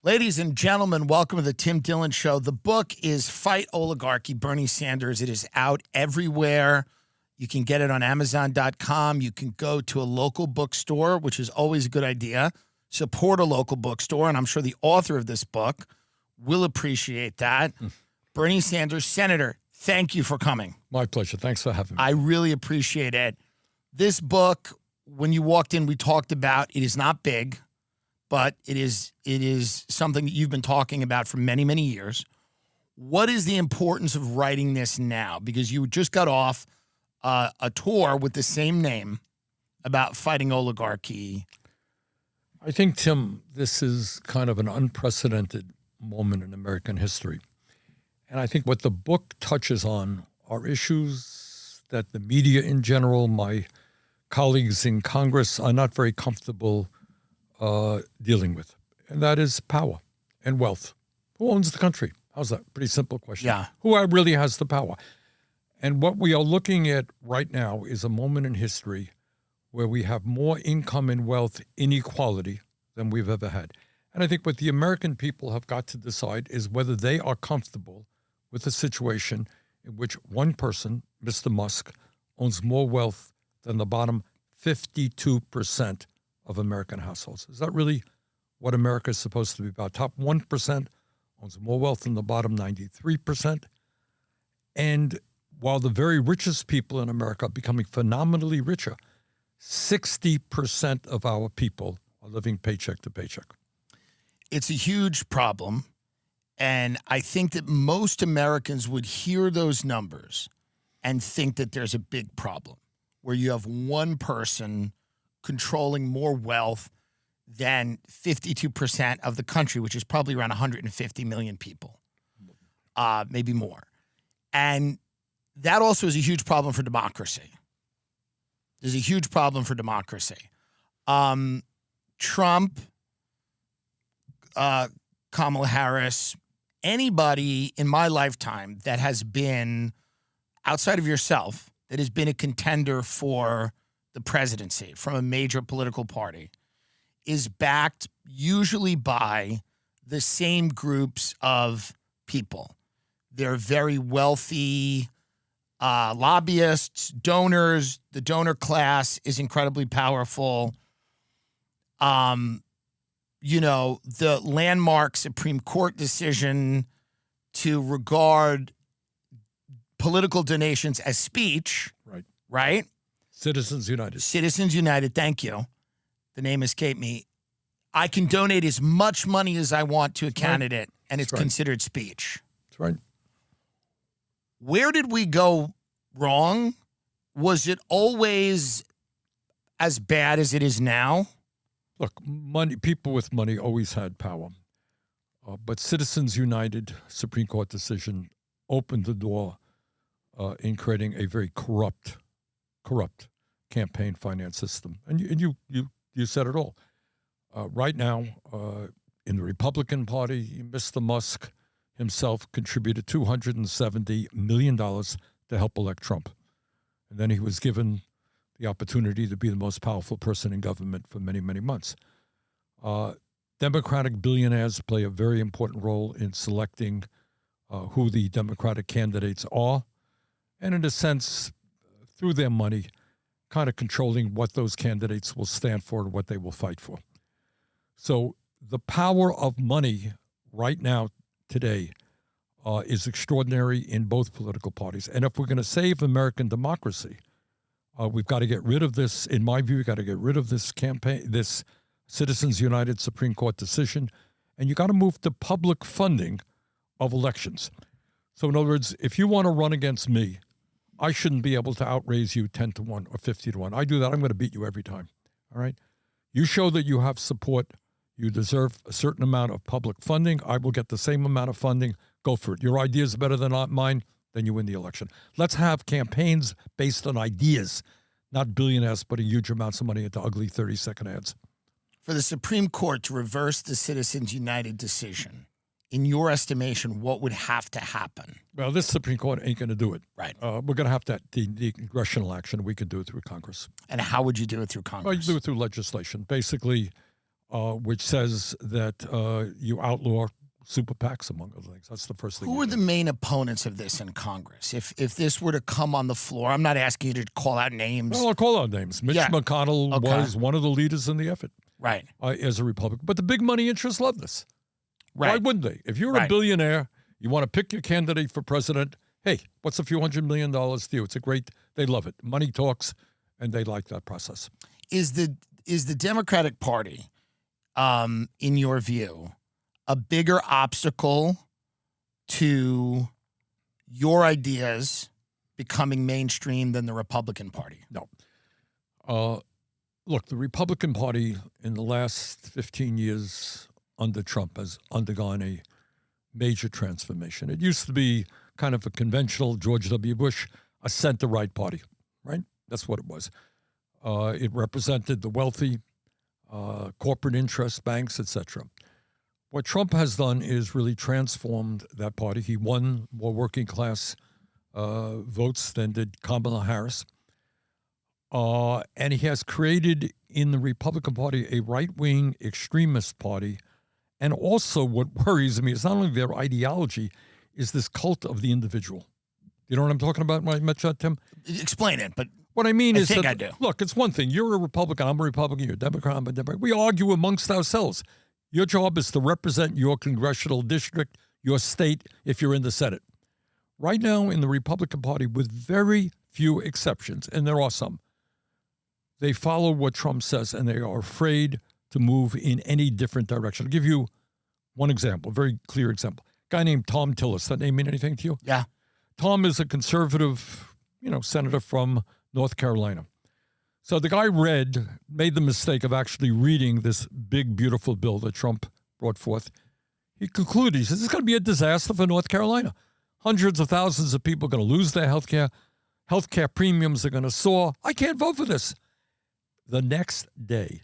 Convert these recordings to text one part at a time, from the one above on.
Ladies and gentlemen, welcome to the Tim Dillon Show. The book is Fight Oligarchy, Bernie Sanders. It is out everywhere. You can get it on Amazon.com. You can go to a local bookstore, which is always a good idea. Support a local bookstore, and I'm sure the author of this book will appreciate that. Bernie Sanders, Senator, thank you for coming. My pleasure. Thanks for having me. I really appreciate it. This book, when you walked in, we talked about it is not big, but it is something that you've been talking about for many, many years. What is the importance of writing this now? Because you just got off a tour with the same name about fighting oligarchy. I think, Tim, this is kind of an unprecedented moment in American history. And I think what the book touches on are issues that the media in general, my colleagues in Congress are not very comfortable dealing with. And that is power and wealth. Who owns the country? How's that? Pretty simple question. Yeah. Who really has the power? And what we are looking at right now is a moment in history where we have more income and wealth inequality than we've ever had. And I think what the American people have got to decide is whether they are comfortable with a situation in which one person, Mr. Musk, owns more wealth than the bottom 52% of American households. Is that really what America is supposed to be about? Top 1% owns more wealth than the bottom 93%. And while the very richest people in America are becoming phenomenally richer, 60% of our people are living paycheck to paycheck. It's a huge problem. And I think that most Americans would hear those numbers and think that there's a big problem where you have one person controlling more wealth than 52% of the country, which is probably around 150 million people, maybe more. And that also is a huge problem for democracy. There's a huge problem for democracy. Trump, Kamala Harris, anybody in my lifetime that has been outside of yourself, that has been a contender for the presidency from a major political party is backed usually by the same groups of people. They're very wealthy lobbyists, donors. The donor class is incredibly powerful. The landmark Supreme Court decision to regard political donations as speech, right? Citizens United. Citizens United, thank you. The name escaped me. I can donate as much money as I want to a candidate, and it's considered speech. That's right. Where did we go wrong? Was it always as bad as it is now? Look, people with money always had power. But Citizens United Supreme Court decision opened the door in creating a very corrupt campaign finance system. And you said it all. Right now, in the Republican Party, Mr. Musk himself contributed $270 million to help elect Trump. And then he was given the opportunity to be the most powerful person in government for many, many months. Democratic billionaires play a very important role in selecting who the Democratic candidates are, and in a sense, through their money, kind of controlling what those candidates will stand for and what they will fight for. So the power of money right now, today, is extraordinary in both political parties. And if we're going to save American democracy, we've got to get rid of this. In my view, we've got to get rid of this this Citizens United Supreme Court decision, and you got to move to public funding of elections. So in other words, if you want to run against me, I shouldn't be able to outraise you 10 to 1 or 50 to 1. I do that, I'm going to beat you every time. All right? You show that you have support. You deserve a certain amount of public funding. I will get the same amount of funding. Go for it. Your idea is better than mine, then you win the election. Let's have campaigns based on ideas, not billionaires putting huge amounts of money into ugly 30-second ads. For the Supreme Court to reverse the Citizens United decision, in your estimation, what would have to happen? Well, this Supreme Court ain't going to do it. Right. We're going to have to the congressional action. We could do it through Congress. And how would you do it through Congress? Well, you do it through legislation. Basically, which says that you outlaw super PACs, among other things. That's the first thing. Who are the main opponents of this in Congress? If this were to come on the floor, I'm not asking you to call out names. Well, I'll call out names. Mitch McConnell was one of the leaders in the effort. Right. As a Republican. But the big money interests love this. Right. Why wouldn't they? If you're a billionaire, you want to pick your candidate for president, hey, what's a few $100 million to you? It's a great, they love it. Money talks, and they like that process. Is the Democratic Party, in your view, a bigger obstacle to your ideas becoming mainstream than the Republican Party? No. Look, the Republican Party in the last 15 years under Trump has undergone a major transformation. It used to be kind of a conventional George W. Bush, a center-right party, right? That's what it was. It represented the wealthy, corporate interests, banks, etc. What Trump has done is really transformed that party. He won more working class votes than did Kamala Harris. And he has created in the Republican Party a right-wing extremist party. And also what worries me is not only their ideology, is this cult of the individual. You know what I'm talking about when I mention that, Tim? Explain it, but what I mean is that, I do. Look, it's one thing. You're a Republican, I'm a Republican, you're a Democrat, I'm a Democrat. We argue amongst ourselves. Your job is to represent your congressional district, your state, if you're in the Senate. Right now in the Republican Party, with very few exceptions, and there are some, they follow what Trump says, and they are afraid to move in any different direction. I'll give you one example, a very clear example. A guy named Tom Tillis. That name mean anything to you? Yeah. Tom is a conservative, senator from North Carolina. So the guy made the mistake of actually reading this big, beautiful bill that Trump brought forth. He concluded, he says, it's going to be a disaster for North Carolina. Hundreds of thousands of people are going to lose their health care. Health care premiums are going to soar. I can't vote for this. The next day,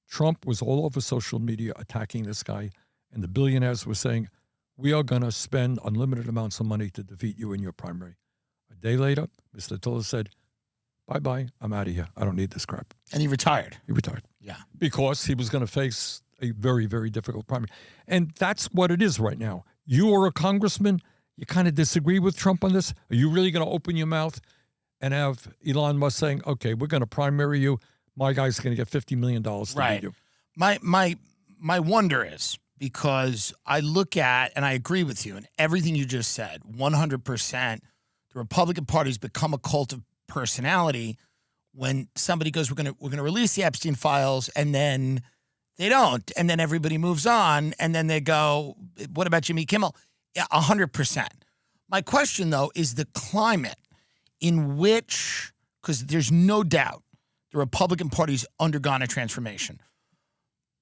Trump was all over social media attacking this guy, and the billionaires were saying, we are going to spend unlimited amounts of money to defeat you in your primary. A day later, Mr. Tillis said, bye-bye, I'm out of here. I don't need this crap. And he retired. He retired. Yeah. Because he was going to face a very, very difficult primary. And that's what it is right now. You are a congressman. You kind of disagree with Trump on this. Are you really going to open your mouth and have Elon Musk saying, okay, we're going to primary you. My guy's going to get $50 million to lead you. My wonder is, because I look at, and I agree with you, and everything you just said, 100%, the Republican Party's become a cult of personality. When somebody goes, we're going to release the Epstein files, and then they don't, and then everybody moves on, and then they go, what about Jimmy Kimmel? Yeah, 100%. My question, though, is the climate in which, because there's no doubt the Republican Party's undergone a transformation,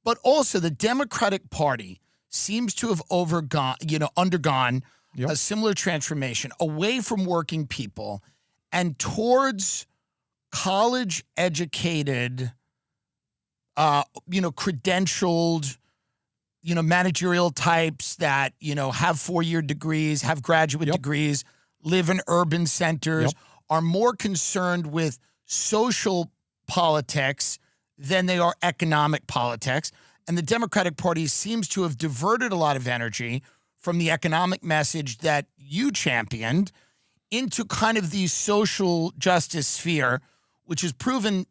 but also the Democratic Party seems to have undergone a similar transformation away from working people and towards college-educated, credentialed, managerial types that, have 4-year degrees, have graduate degrees, live in urban centers, are more concerned with social politics than they are economic politics. And the Democratic Party seems to have diverted a lot of energy from the economic message that you championed into kind of the social justice sphere, which has proven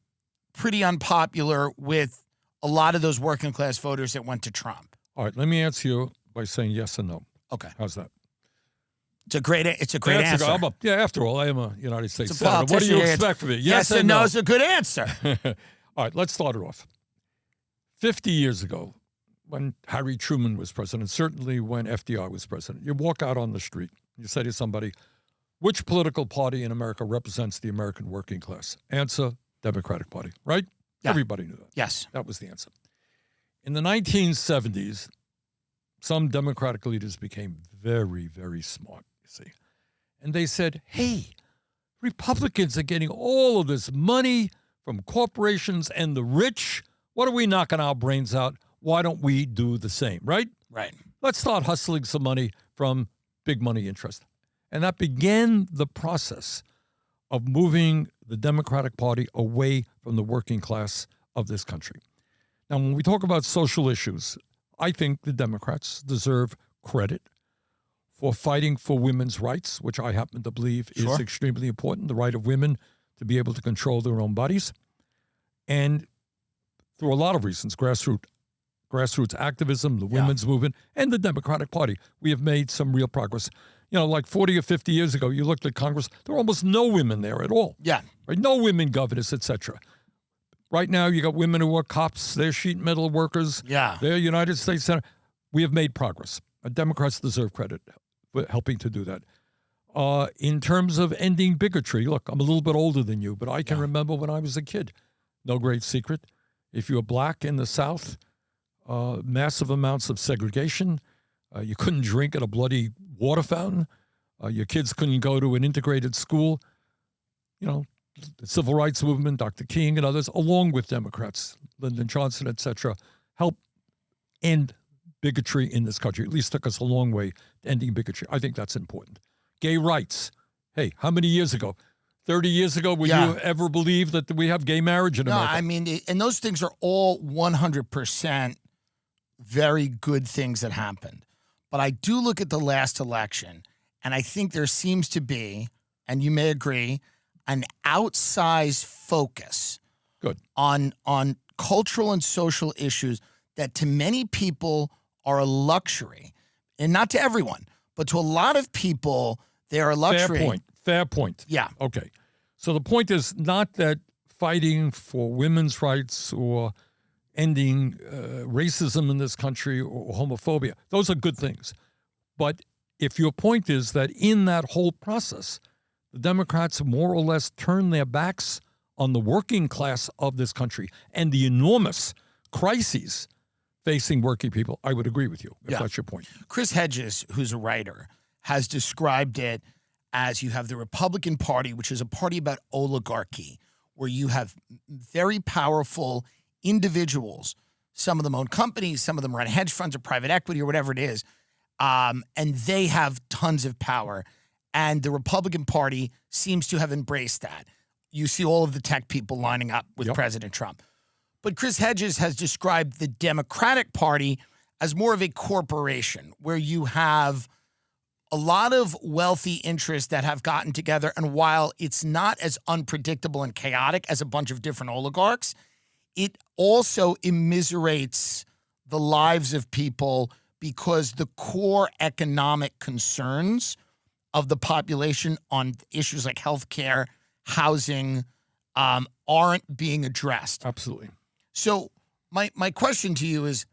pretty unpopular with a lot of those working class voters that went to Trump. All right, let me answer you by saying yes and no. Okay. How's that? It's a great answer. After all, I am a United States It's Senator. What do you expect from me? Yes and no is a good answer. All right, let's start it off. 50 years ago, when Harry Truman was president, certainly when FDR was president, you walk out on the street, you say to somebody, which political party in America represents the American working class? Answer, Democratic Party, right? Yeah. Everybody knew that. Yes. That was the answer. In the 1970s, some Democratic leaders became very, very smart, you see. And they said, hey, Republicans are getting all of this money from corporations and the rich. What are we knocking our brains out? Why don't we do the same, right? Right. Let's start hustling some money from big money interest. And that began the process of moving the Democratic Party away from the working class of this country. Now, when we talk about social issues, I think the Democrats deserve credit for fighting for women's rights, which I happen to believe is extremely important, the right of women to be able to control their own bodies. And through a lot of reasons, grassroots activism, the women's movement, and the Democratic Party, we have made some real progress. You know, like 40 or 50 years ago, you looked at Congress, there were almost no women there at all. Yeah. Right? No women governors, etc. Right now, you got women who are cops, they're sheet metal workers, they're United States Senator. We have made progress. Democrats deserve credit for helping to do that. In terms of ending bigotry, look, I'm a little bit older than you, but I can remember when I was a kid. No great secret. If you were black in the South, massive amounts of segregation. You couldn't drink at a bloody water fountain. Your kids couldn't go to an integrated school. You know, the civil rights movement, Dr. King and others, along with Democrats, Lyndon Johnson, etc., helped end bigotry in this country. At least took us a long way to ending bigotry. I think that's important. Gay rights. Hey, how many years ago? 30 years ago, would you ever believe that we have gay marriage in America? No, I mean, and those things are all 100% very good things that happened. But I do look at the last election, and I think there seems to be, and you may agree, an outsized focus on cultural and social issues that to many people are a luxury. And not to everyone, but to a lot of people, they are a luxury. Fair point. Yeah. Okay. So the point is not that fighting for women's rights or ending racism in this country or homophobia, those are good things. But if your point is that in that whole process, the Democrats more or less turn their backs on the working class of this country and the enormous crises facing working people, I would agree with you, if that's your point. Chris Hedges, who's a writer, has described it as you have the Republican Party, which is a party about oligarchy, where you have very powerful individuals. Some of them own companies, some of them run hedge funds or private equity or whatever it is, and they have tons of power. And the Republican Party seems to have embraced that. You see all of the tech people lining up with President Trump. But Chris Hedges has described the Democratic Party as more of a corporation where you have a lot of wealthy interests that have gotten together. And while it's not as unpredictable and chaotic as a bunch of different oligarchs, it also immiserates the lives of people because the core economic concerns of the population on issues like healthcare, housing, aren't being addressed. Absolutely. So my question to you is,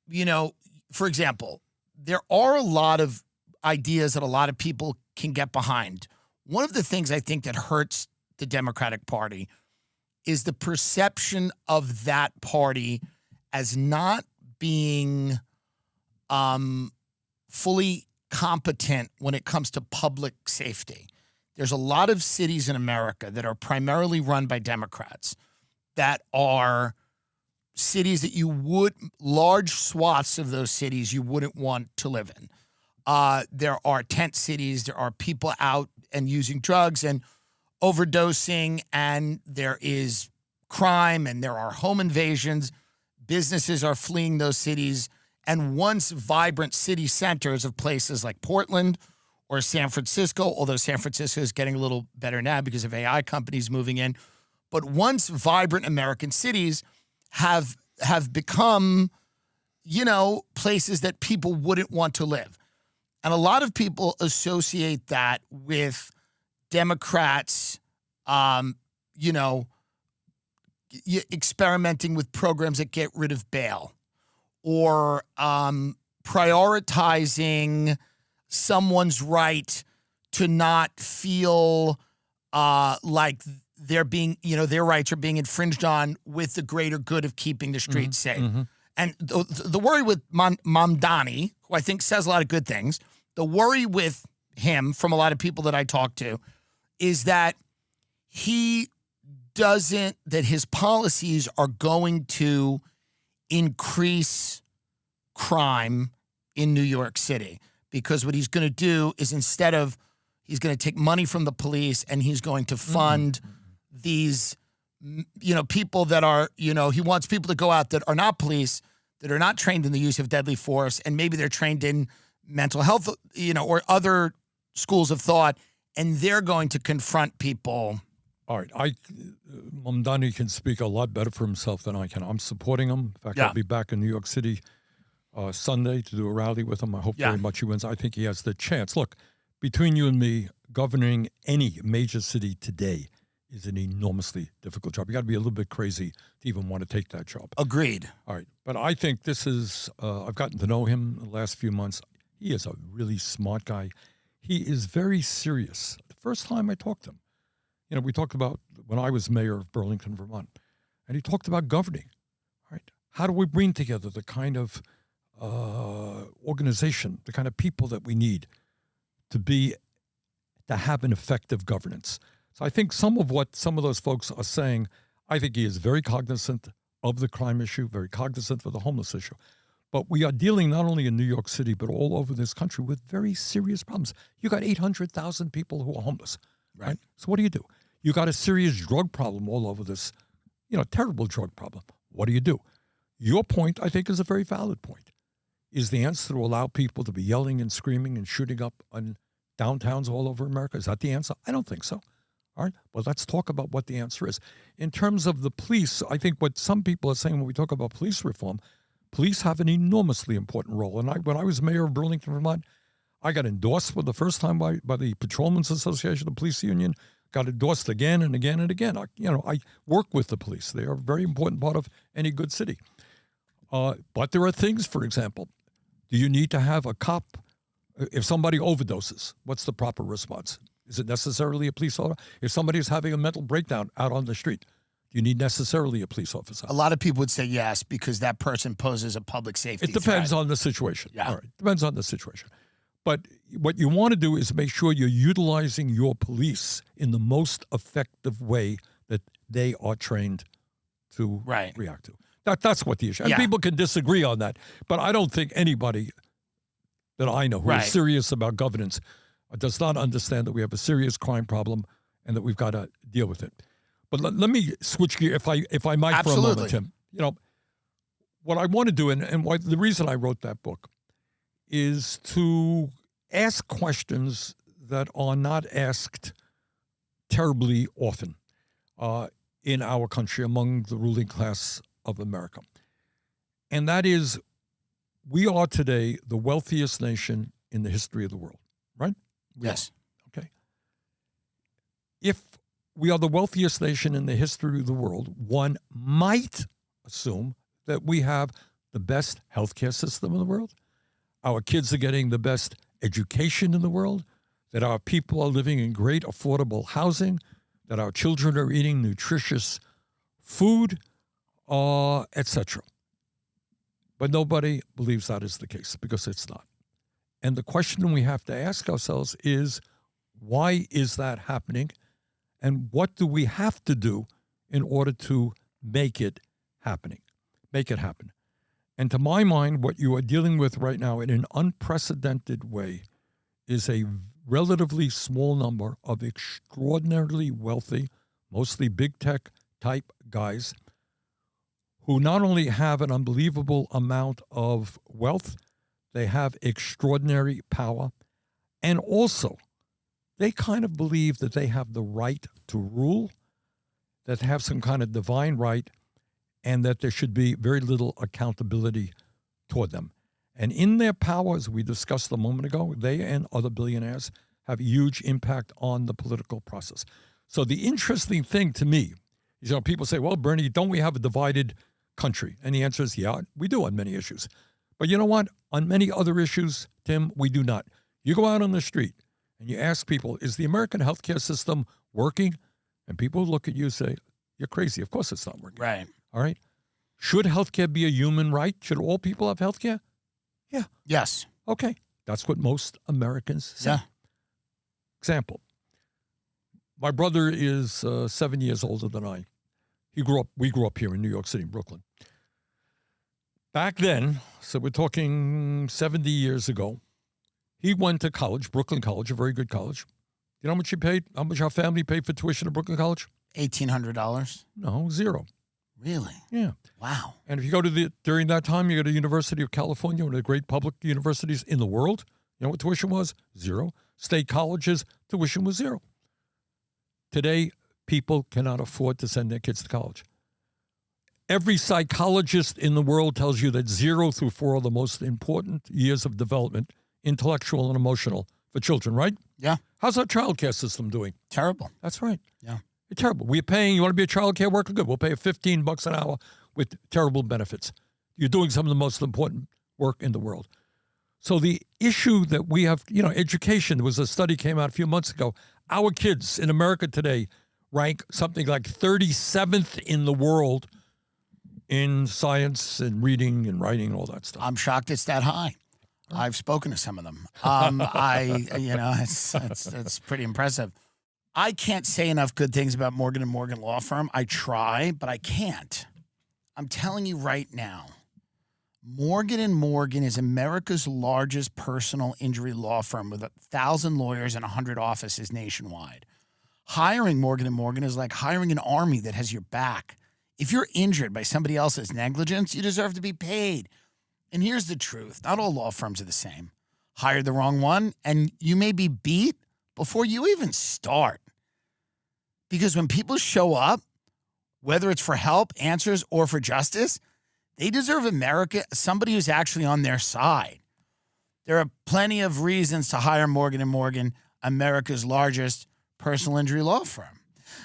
you know, for example, there are a lot of ideas that a lot of people can get behind. One of the things I think that hurts the Democratic Party is the perception of that party as not being fully competent when it comes to public safety. There's a lot of cities in America that are primarily run by Democrats that are cities that large swaths of those cities you wouldn't want to live in. There are tent cities, there are people out and using drugs and overdosing, and there is crime, and there are home invasions. Businesses are fleeing those cities. And once vibrant city centers of places like Portland or San Francisco, although San Francisco is getting a little better now because of AI companies moving in, but once vibrant American cities have become, you know, places that people wouldn't want to live. And a lot of people associate that with Democrats, you know, experimenting with programs that get rid of bail or prioritizing someone's right to not feel like they're being, you know, their rights are being infringed on with the greater good of keeping the streets safe. Mm-hmm. And the worry with Mamdani, who I think says a lot of good things, the worry with him from a lot of people that I talk to is that that his policies are going to increase crime in New York City. Because what he's going to do is he's going to take money from the police and he's going to fund these people that are, he wants people to go out that are not police, that are not trained in the use of deadly force, and maybe they're trained in mental health, or other schools of thought, and they're going to confront people. All right. Mamdani can speak a lot better for himself than I can. I'm supporting him. In fact, Yeah. I'll be back in New York City Sunday to do a rally with him. I hope very much he wins. I think he has the chance. Look, between you and me, governing any major city today is an enormously difficult job. You got to be a little bit crazy to even want to take that job. Agreed. All right. But I think this is, I've gotten to know him the last few months. He is a really smart guy. He is very serious. The first time I talked to him, we talked about when I was mayor of Burlington, Vermont, and he talked about governing. All right. How do we bring together the kind of organization, the kind of people that we need to have an effective governance? So I think some of what some of those folks are saying, I think he is very cognizant of the crime issue, very cognizant of the homeless issue. But we are dealing not only in New York City, but all over this country with very serious problems. You got 800,000 people who are homeless, right? So what do? You got a serious drug problem all over this, terrible drug problem. What do? Your point, I think, is a very valid point. Is the answer to allow people to be yelling and screaming and shooting up on downtowns all over America? Is that the answer? I don't think so. All right. Well, let's talk about what the answer is. In terms of the police, I think what some people are saying when we talk about police reform, police have an enormously important role. And when I was mayor of Burlington, Vermont, I got endorsed for the first time by the Patrolmen's Association, the police union, got endorsed again and again and again. I work with the police. They are a very important part of any good city. But there are things, for example, do you need to have a cop? If somebody overdoses, what's the proper response? Is it necessarily a police officer? If somebody is having a mental breakdown out on the street, do you need necessarily a police officer? A lot of people would say yes, because that person poses a public safety threat. It depends on the situation. All right. Depends on the situation. But what you want to do is make sure you're utilizing your police in the most effective way that they are trained to react to. That's what the issue is. And people can disagree on that, but I don't think anybody that I know who is serious about governance does not understand that we have a serious crime problem and that we've got to deal with it. But let me switch gear, if I might, for a moment, Tim. What I want to do, and the reason I wrote that book, is to ask questions that are not asked terribly often in our country among the ruling class of America. And that is, we are today the wealthiest nation in the history of the world, right? Yes. Okay. If we are the wealthiest nation in the history of the world, one might assume that we have the best healthcare system in the world, our kids are getting the best education in the world, that our people are living in great affordable housing, that our children are eating nutritious food, etc. But nobody believes that is the case, because it's not. And the question we have to ask ourselves is, why is that happening? And what do we have to do in order to make it happen? And to my mind, what you are dealing with right now in an unprecedented way is a relatively small number of extraordinarily wealthy, mostly big tech type guys who not only have an unbelievable amount of wealth, they have extraordinary power, and also they kind of believe that they have the right to rule, that they have some kind of divine right, and that there should be very little accountability toward them. And in their power, as we discussed a moment ago, they and other billionaires have a huge impact on the political process. So the interesting thing to me is, people say, well, Bernie, don't we have a divided country? And the answer is, yeah, we do on many issues. But you know what? On many other issues, Tim, we do not. You go out on the street and you ask people, is the American healthcare system working? And people look at you and say, you're crazy. Of course it's not working. Right. All right. Should healthcare be a human right? Should all people have healthcare? Yeah. Yes. Okay. That's what most Americans say. Yeah. Example. My brother is 7 years older than I. We grew up here in New York City, Brooklyn. Back then, so we're talking 70 years ago, he went to college, Brooklyn College, a very good college. You know how much he paid? How much our family paid for tuition at Brooklyn College? $1,800. No, zero. Really? Yeah. Wow. And if you go to during that time, you go to University of California, one of the great public universities in the world. You know what tuition was? Zero. State colleges, tuition was zero. Today, people cannot afford to send their kids to college. Every psychologist in the world tells you that 0 through 4 are the most important years of development, intellectual and emotional, for children, right? Yeah. How's our child care system doing? Terrible. That's right. Yeah. It's terrible. We're paying, you want to be a child care worker? Good. We'll pay you $15 an hour with terrible benefits. You're doing some of the most important work in the world. So the issue that we have, education, there was a study came out a few months ago. Our kids in America today rank something like 37th in the world in science and reading and writing and all that stuff. I'm shocked it's that high. I've spoken to some of them. It's pretty impressive. I can't say enough good things about Morgan & Morgan Law Firm. I try, but I can't. I'm telling you right now, Morgan & Morgan is America's largest personal injury law firm with 1,000 lawyers and 100 offices nationwide. Hiring Morgan & Morgan is like hiring an army that has your back. If you're injured by somebody else's negligence, you deserve to be paid. And here's the truth. Not all law firms are the same. Hire the wrong one, and you may be beat before you even start. Because when people show up, whether it's for help, answers, or for justice, they deserve somebody who's actually on their side. There are plenty of reasons to hire Morgan & Morgan, America's largest personal injury law firm.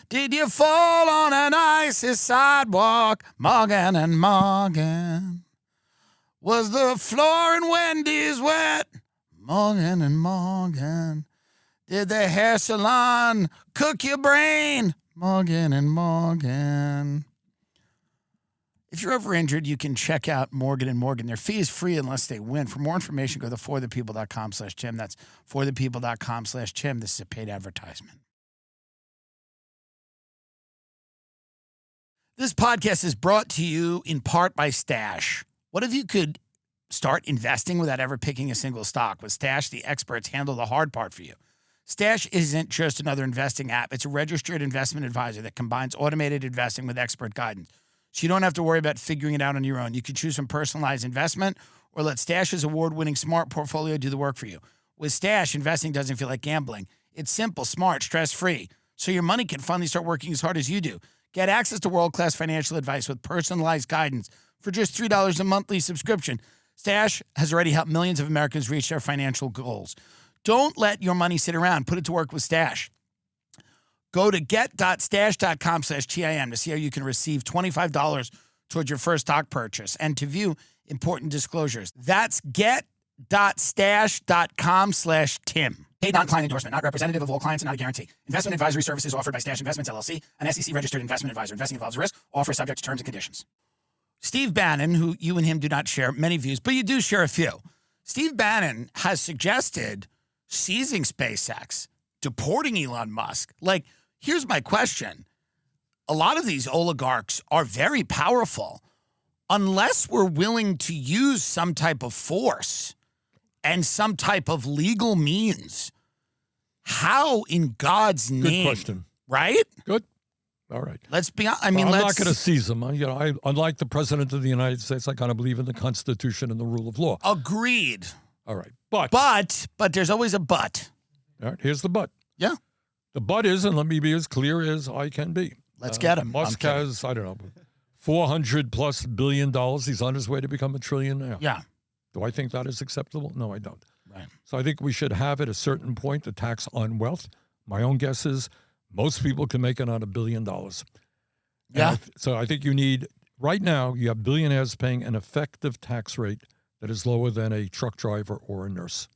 Did you fall on an icy sidewalk, Morgan & Morgan? Was the floor in Wendy's wet, Morgan & Morgan? Did the hair salon cook your brain, Morgan & Morgan? If you're ever injured, you can check out Morgan & Morgan. Their fee is free unless they win. For more information, go to forthepeople.com/Tim. That's forthepeople.com/Tim. This is a paid advertisement. This podcast is brought to you in part by Stash. What if you could start investing without ever picking a single stock? With Stash, the experts handle the hard part for you. Stash isn't just another investing app. It's a registered investment advisor that combines automated investing with expert guidance. So you don't have to worry about figuring it out on your own. You can choose from personalized investment or let Stash's award-winning smart portfolio do the work for you. With Stash, investing doesn't feel like gambling. It's simple, smart, stress-free. So your money can finally start working as hard as you do. Get access to world-class financial advice with personalized guidance for just $3 a monthly subscription. Stash has already helped millions of Americans reach their financial goals. Don't let your money sit around. Put it to work with Stash. Go to get.stash.com/TIM to see how you can receive $25 towards your first stock purchase and to view important disclosures. That's get.stash.com/Tim. Paid non-client endorsement, not representative of all clients and not a guarantee. Investment advisory services offered by Stash Investments, LLC, an SEC-registered investment advisor. Investing involves risk. Offer subject to terms and conditions. Steve Bannon, who you and him do not share many views, but you do share a few. Steve Bannon has suggested seizing SpaceX, deporting Elon Musk. Here's my question. A lot of these oligarchs are very powerful. Unless we're willing to use some type of force and some type of legal means, how in God's name? Good question. Right? Good. All right. Let's be honest. I'm not going to seize them. Unlike the President of the United States, I kind of believe in the Constitution and the rule of law. Agreed. All right. But there's always a but. All right. Here's the but. Yeah. The but is, and let me be as clear as I can be. Let's get him. Musk has, $400+ billion. He's on his way to become a trillionaire. Yeah. Do I think that is acceptable? No, I don't. Right. So I think we should have at a certain point the tax on wealth. My own guess is most people can make it on $1 billion. Yeah. So I think you need, right now, you have billionaires paying an effective tax rate that is lower than a truck driver or a nurse.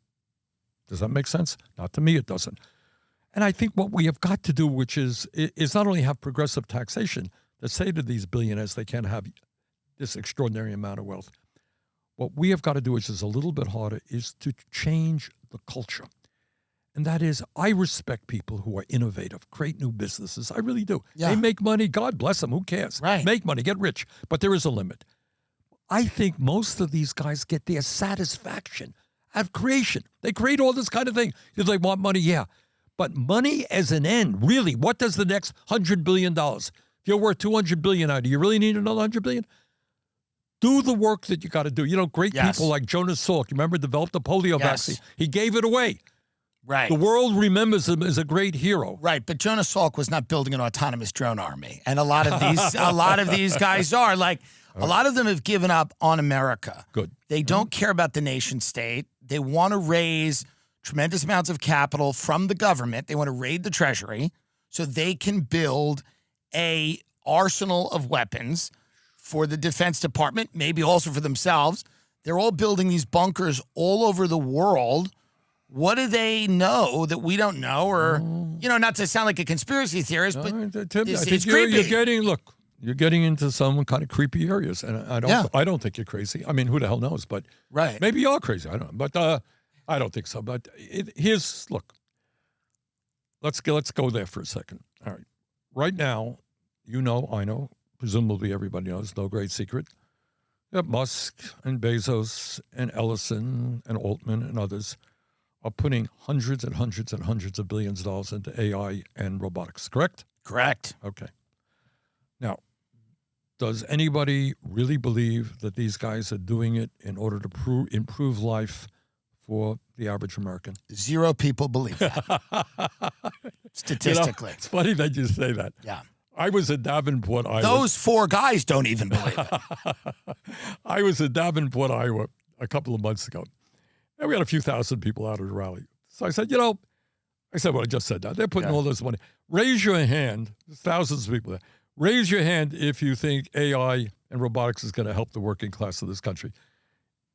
Does that make sense? Not to me, it doesn't. And I think what we have got to do, which is not only have progressive taxation that say to these billionaires they can't have this extraordinary amount of wealth. What we have got to do, which is a little bit harder, is to change the culture. And that is, I respect people who are innovative, create new businesses. I really do. Yeah. They make money. God bless them. Who cares? Right. Make money, get rich. But there is a limit. I think most of these guys get their satisfaction out of creation. They create all this kind of thing. Do they want money? Yeah. But money as an end, really, what does the next $100 billion? If you're worth $200 billion now, do you really need another $100 billion? Do the work that you got to do. You know, great people like Jonas Salk, you remember, developed the polio vaccine. He gave it away. Right. The world remembers him as a great hero. Right, but Jonas Salk was not building an autonomous drone army, and a lot of these guys are like. A lot of them have given up on America. Good. They don't care about the nation state. They want to raise tremendous amounts of capital from the government. They want to raid the treasury so they can build a arsenal of weapons for the Defense Department, maybe also for themselves. They're all building these bunkers all over the world. What do they know that we don't know? Or, not to sound like a conspiracy theorist, but Tim, it's creepy. You're getting into some kind of creepy areas, and I don't think you're crazy. I mean, who the hell knows? But maybe you are crazy. I don't know, but I don't think so. But look. Let's go there for a second. All right, right now, I know, presumably everybody knows, no great secret, that Musk and Bezos and Ellison and Altman and others are putting hundreds and hundreds and hundreds of billions of dollars into AI and robotics. Correct? Correct. Okay. Now, does anybody really believe that these guys are doing it in order to improve life for the average American? 0 people believe that. Statistically. It's funny that you say that. Yeah. I was at Davenport, Iowa. Those 4 guys don't even believe it. I was at Davenport, Iowa a couple of months ago, and we had a few thousand people out at a rally. So I said, what I just said now. They're putting all this money. Raise your hand. There's thousands of people there. Raise your hand if you think AI and robotics is going to help the working class of this country.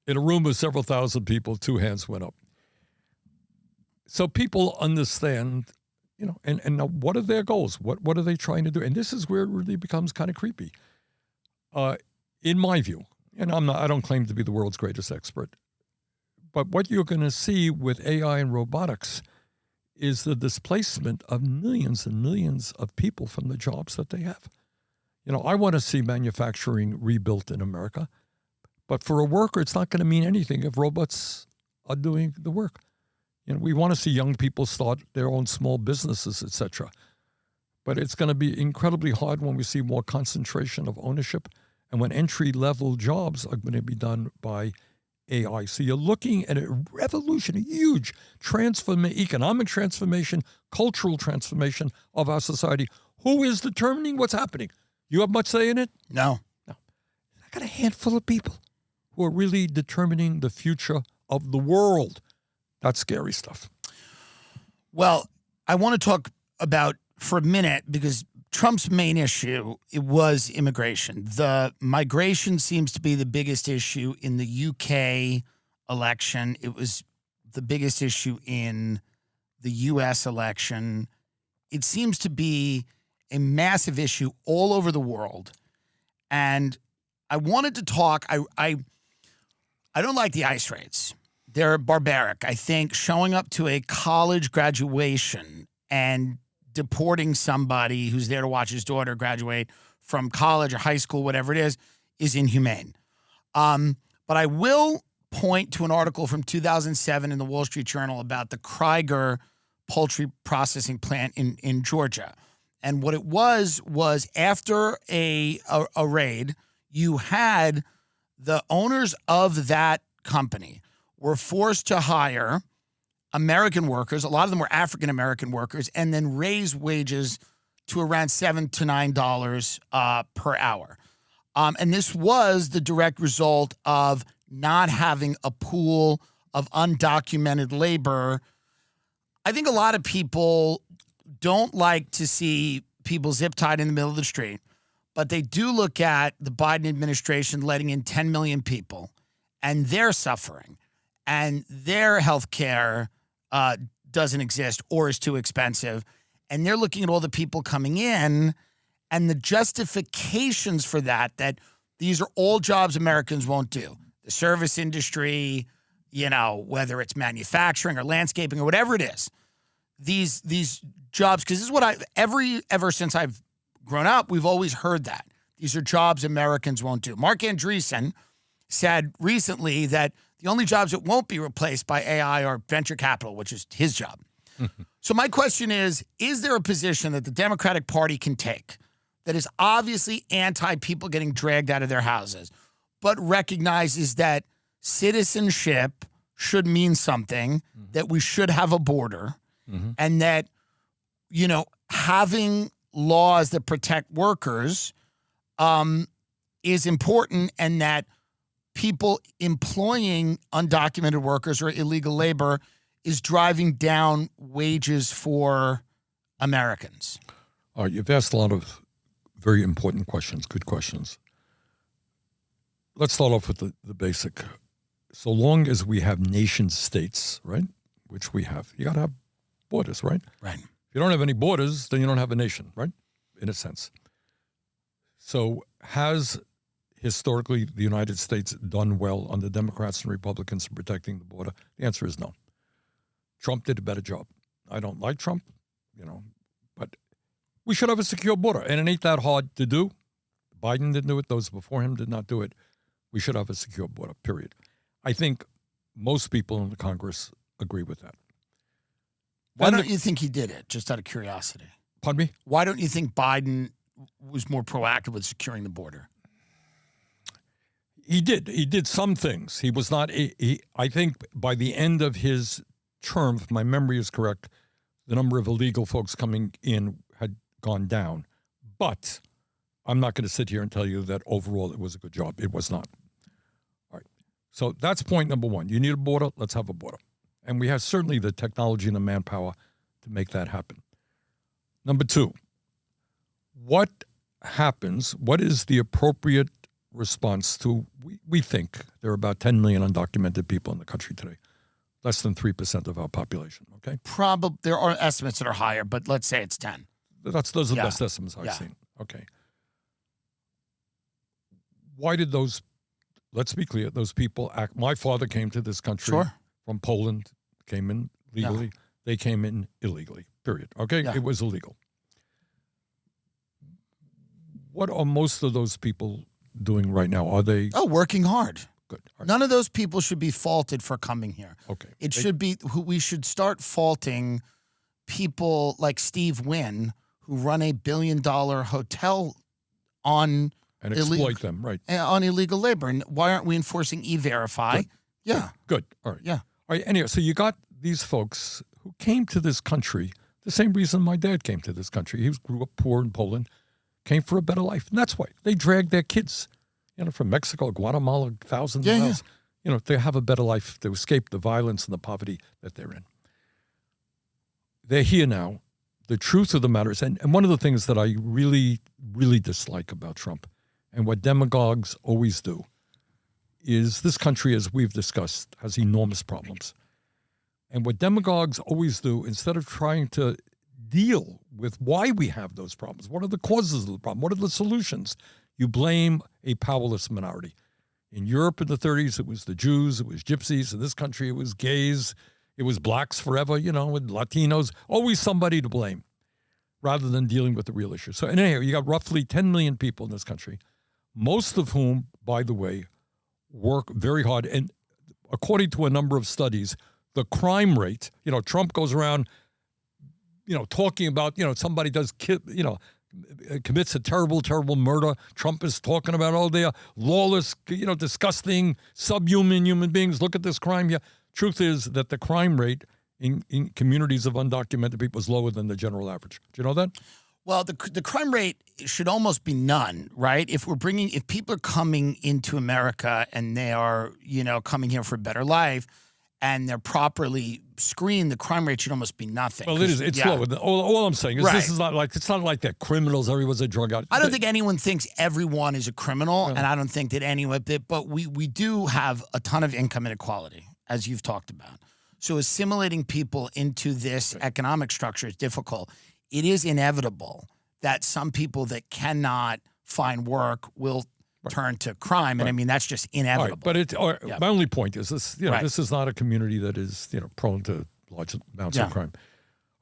In a room with several thousand people, 2 hands went up. So people understand, and now what are their goals? What are they trying to do? And this is where it really becomes kind of creepy. In my view, and I don't claim to be the world's greatest expert, but what you're going to see with AI and robotics is the displacement of millions and millions of people from the jobs that they have. I want to see manufacturing rebuilt in America, but for a worker, it's not going to mean anything if robots are doing the work. We want to see young people start their own small businesses, etc. But it's going to be incredibly hard when we see more concentration of ownership and when entry-level jobs are going to be done by AI. So you're looking at a revolution, a huge economic transformation, cultural transformation of our society. Who is determining what's happening? You have much say in it? No. I got a handful of people who are really determining the future of the world. That's scary stuff. Well, I want to talk about for a minute, because Trump's main issue, it was immigration. The migration seems to be the biggest issue in the UK election. It was the biggest issue in the US election. It seems to be a massive issue all over the world. And I wanted to talk, I don't like the ICE raids. They're barbaric. I think showing up to a college graduation and deporting somebody who's there to watch his daughter graduate from college or high school, whatever it is inhumane. But I will point to an article from 2007 in the Wall Street Journal about the Krieger poultry processing plant in Georgia. And what it was after a raid, you had the owners of that company were forced to hire American workers, a lot of them were African-American workers, and then raise wages to around $7 to $9 per hour. And this was the direct result of not having a pool of undocumented labor. I think a lot of people don't like to see people zip-tied in the middle of the street, but they do look at the Biden administration letting in 10 million people, and they're suffering, and their health care doesn't exist or is too expensive. And they're looking at all the people coming in and the justifications for that these are all jobs Americans won't do. The service industry, whether it's manufacturing or landscaping or whatever it is, these jobs, because this is what ever since I've grown up, we've always heard that. These are jobs Americans won't do. Mark Andreessen said recently that the only jobs that won't be replaced by AI are venture capital, which is his job. So my question is there a position that the Democratic Party can take that is obviously anti-people getting dragged out of their houses, but recognizes that citizenship should mean something, that we should have a border, and that, you know, having laws that protect workers is important, and that people employing undocumented workers or illegal labor is driving down wages for Americans? All right, you've asked a lot of very important questions, good questions. Let's start off with the basic. So long as we have nation states, right, which we have, you got to have borders, right? Right. If you don't have any borders, then you don't have a nation, right, in a sense. So has historically the United States done well under Democrats and Republicans in protecting the border? The answer is no. Trump did a better job. I don't like Trump, you know, but we should have a secure border, and it ain't that hard to do. Biden didn't do it. Those before him did not do it. We should have a secure border, period. I think most people in the Congress agree with that. Why don't you think he did it, just out of curiosity? Pardon me? Why don't you think Biden was more proactive with securing the border? He did. He did some things. He was not, I think by the end of his term, if my memory is correct, the number of illegal folks coming in had gone down. But I'm not going to sit here and tell you that overall it was a good job. It was not. All right. So that's point number one. You need a border. Let's have a border. And we have certainly the technology and the manpower to make that happen. Number two, what happens, what is the appropriate response to, we think there are about 10 million undocumented people in the country today, less than 3% of our population, okay? Probably, there are estimates that are higher, but let's say it's 10. Those are the best estimates I've seen, okay. Why did those, let's be clear, those people act, my father came to this country from Poland, came in legally, they came in illegally, period, okay? It was illegal. What are most of those people doing right now? Are they? Oh, working hard. Good. Right. None of those people should be faulted for coming here. Okay. It should be, we should start faulting people like Steve Wynn, who run a $1 billion hotel on and exploit them, right? On illegal labor. And why aren't we enforcing E-Verify? Good. Yeah. Good. All right. Yeah. All right. Anyway, so you got these folks who came to this country the same reason my dad came to this country. He grew up poor in Poland, came for a better life. And that's why they dragged their kids, you know, from Mexico, Guatemala, thousands of miles, you know, to have a better life, to escape the violence and the poverty that they're in. They're here now. The truth of the matter is, and one of the things that I really, really dislike about Trump and what demagogues always do is this country, as we've discussed, has enormous problems. And what demagogues always do, instead of trying to deal with why we have those problems, what are the causes of the problem, what are the solutions, you blame a powerless minority. In Europe in the 30s, it was the Jews, it was gypsies. In this country, it was gays, it was blacks forever, you know, with Latinos, always somebody to blame, rather than dealing with the real issue. So anyhow, you got roughly 10 million people in this country, most of whom, by the way, work very hard. And according to a number of studies, the crime rate, you know, Trump goes around, you know, talking about, you know, somebody does, you know, commits a terrible, terrible murder. Trump is talking about, oh, they are lawless, you know, disgusting, subhuman human beings. Look at this crime here. Truth is that the crime rate in communities of undocumented people is lower than the general average. Do you know that? Well, the crime rate should almost be none, right? If people are coming into America and they are, you know, coming here for a better life and they're properly screened, the crime rate should almost be nothing. Well, it is. It's low. All I'm saying is this is not like, it's not like they're criminals. Everyone's a drug addict. I don't think anyone thinks everyone is a criminal, and I don't think that anyone, but we do have a ton of income inequality, as you've talked about. So assimilating people into this economic structure is difficult. It is inevitable that some people that cannot find work will turn to crime, and I mean that's just inevitable. But my only point is this: you know, this is not a community that is, you know, prone to large amounts of crime.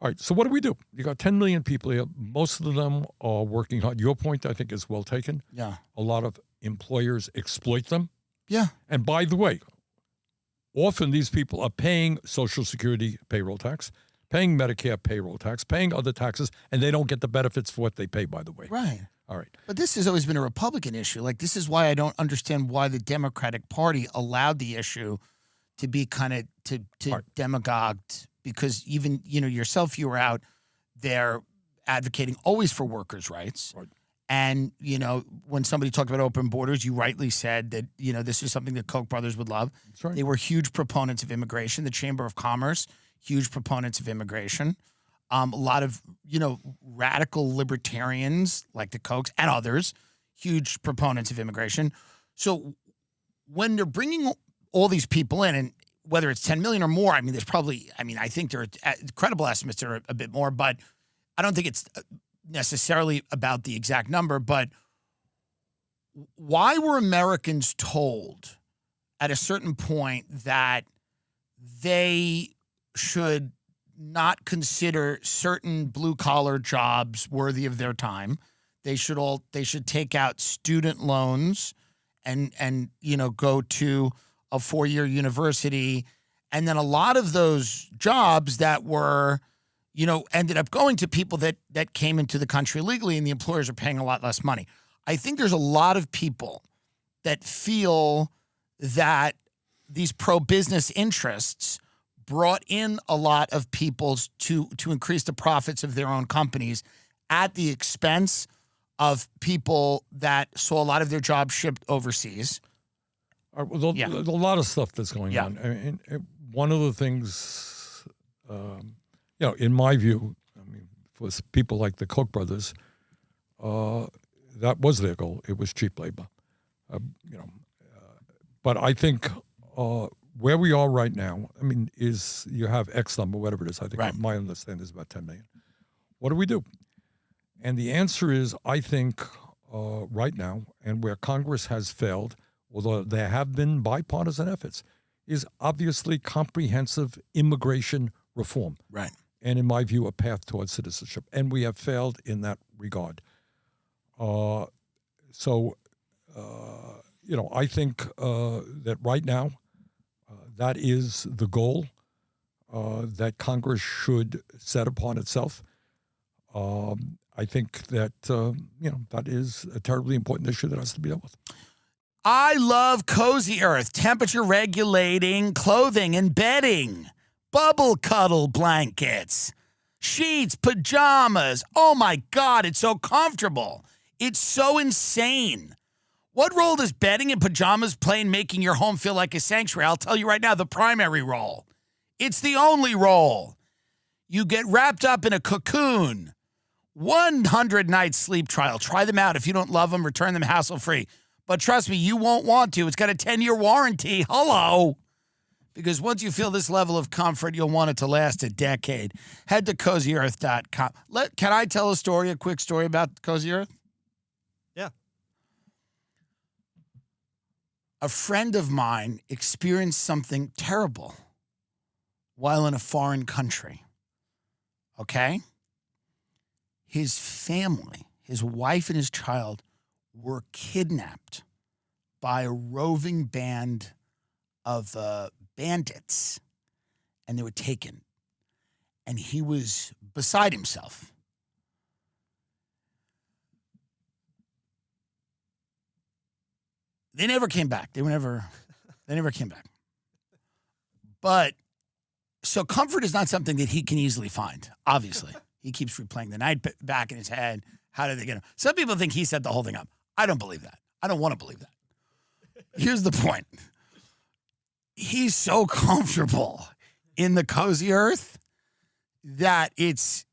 All right, so what do? You got 10 million people here. Most of them are working hard. Your point, I think, is well taken. Yeah, a lot of employers exploit them. Yeah, and by the way, often these people are paying Social Security payroll tax, paying Medicare payroll tax, paying other taxes, and they don't get the benefits for what they pay, by the way. Right. All right. But this has always been a Republican issue. Like, this is why I don't understand why the Democratic Party allowed the issue to be kind of Right. demagogued, because even, yourself, you were out there advocating always for workers' rights. Right. And, when somebody talked about open borders, you rightly said that, this is something that Koch brothers would love. That's right. They were huge proponents of immigration. The Chamber of Commerce, huge proponents of immigration. A lot of, radical libertarians like the Kochs and others, huge proponents of immigration. So when they're bringing all these people in, and whether it's 10 million or more, there's probably, I think there are credible estimates that are a bit more, but I don't think it's necessarily about the exact number. But why were Americans told at a certain point that they should not consider certain blue-collar jobs worthy of their time? They should take out student loans and go to a 4-year university. And then a lot of those jobs that were, ended up going to people that came into the country illegally, and the employers are paying a lot less money. I think there's a lot of people that feel that these pro-business interests brought in a lot of people to increase the profits of their own companies at the expense of people that saw a lot of their jobs shipped overseas. There's a lot of stuff that's going on. And one of the things, in my view, for people like the Koch brothers, that was their goal. It was cheap labor. But I think where we are right now, is you have X number, whatever it is. I think my understanding is about 10 million. What do we do? And the answer is, I think right now, and where Congress has failed, although there have been bipartisan efforts, is obviously comprehensive immigration reform. Right. And in my view, a path towards citizenship. And we have failed in that regard. I think that right now, that is the goal that Congress should set upon itself. I think that, that is a terribly important issue that has to be dealt with. I love Cozy Earth, temperature regulating clothing and bedding, bubble cuddle blankets, sheets, pajamas. Oh my God, it's so comfortable. It's so insane. What role does bedding and pajamas play in making your home feel like a sanctuary? I'll tell you right now, the primary role. It's the only role. You get wrapped up in a cocoon. 100-night sleep trial. Try them out. If you don't love them, return them hassle-free. But trust me, you won't want to. It's got a 10-year warranty. Hello. Because once you feel this level of comfort, you'll want it to last a decade. Head to CozyEarth.com. Can I tell a quick story about Cozy Earth? Yeah. A friend of mine experienced something terrible while in a foreign country. Okay? His family, his wife and his child, were kidnapped by a roving band of bandits, and they were taken. And he was beside himself. They never came back. They never came back. But so comfort is not something that he can easily find, obviously. He keeps replaying the night back in his head. How did they get him? Some people think he set the whole thing up. I don't believe that. I don't want to believe that. Here's the point. He's so comfortable in the Cozy Earth that it's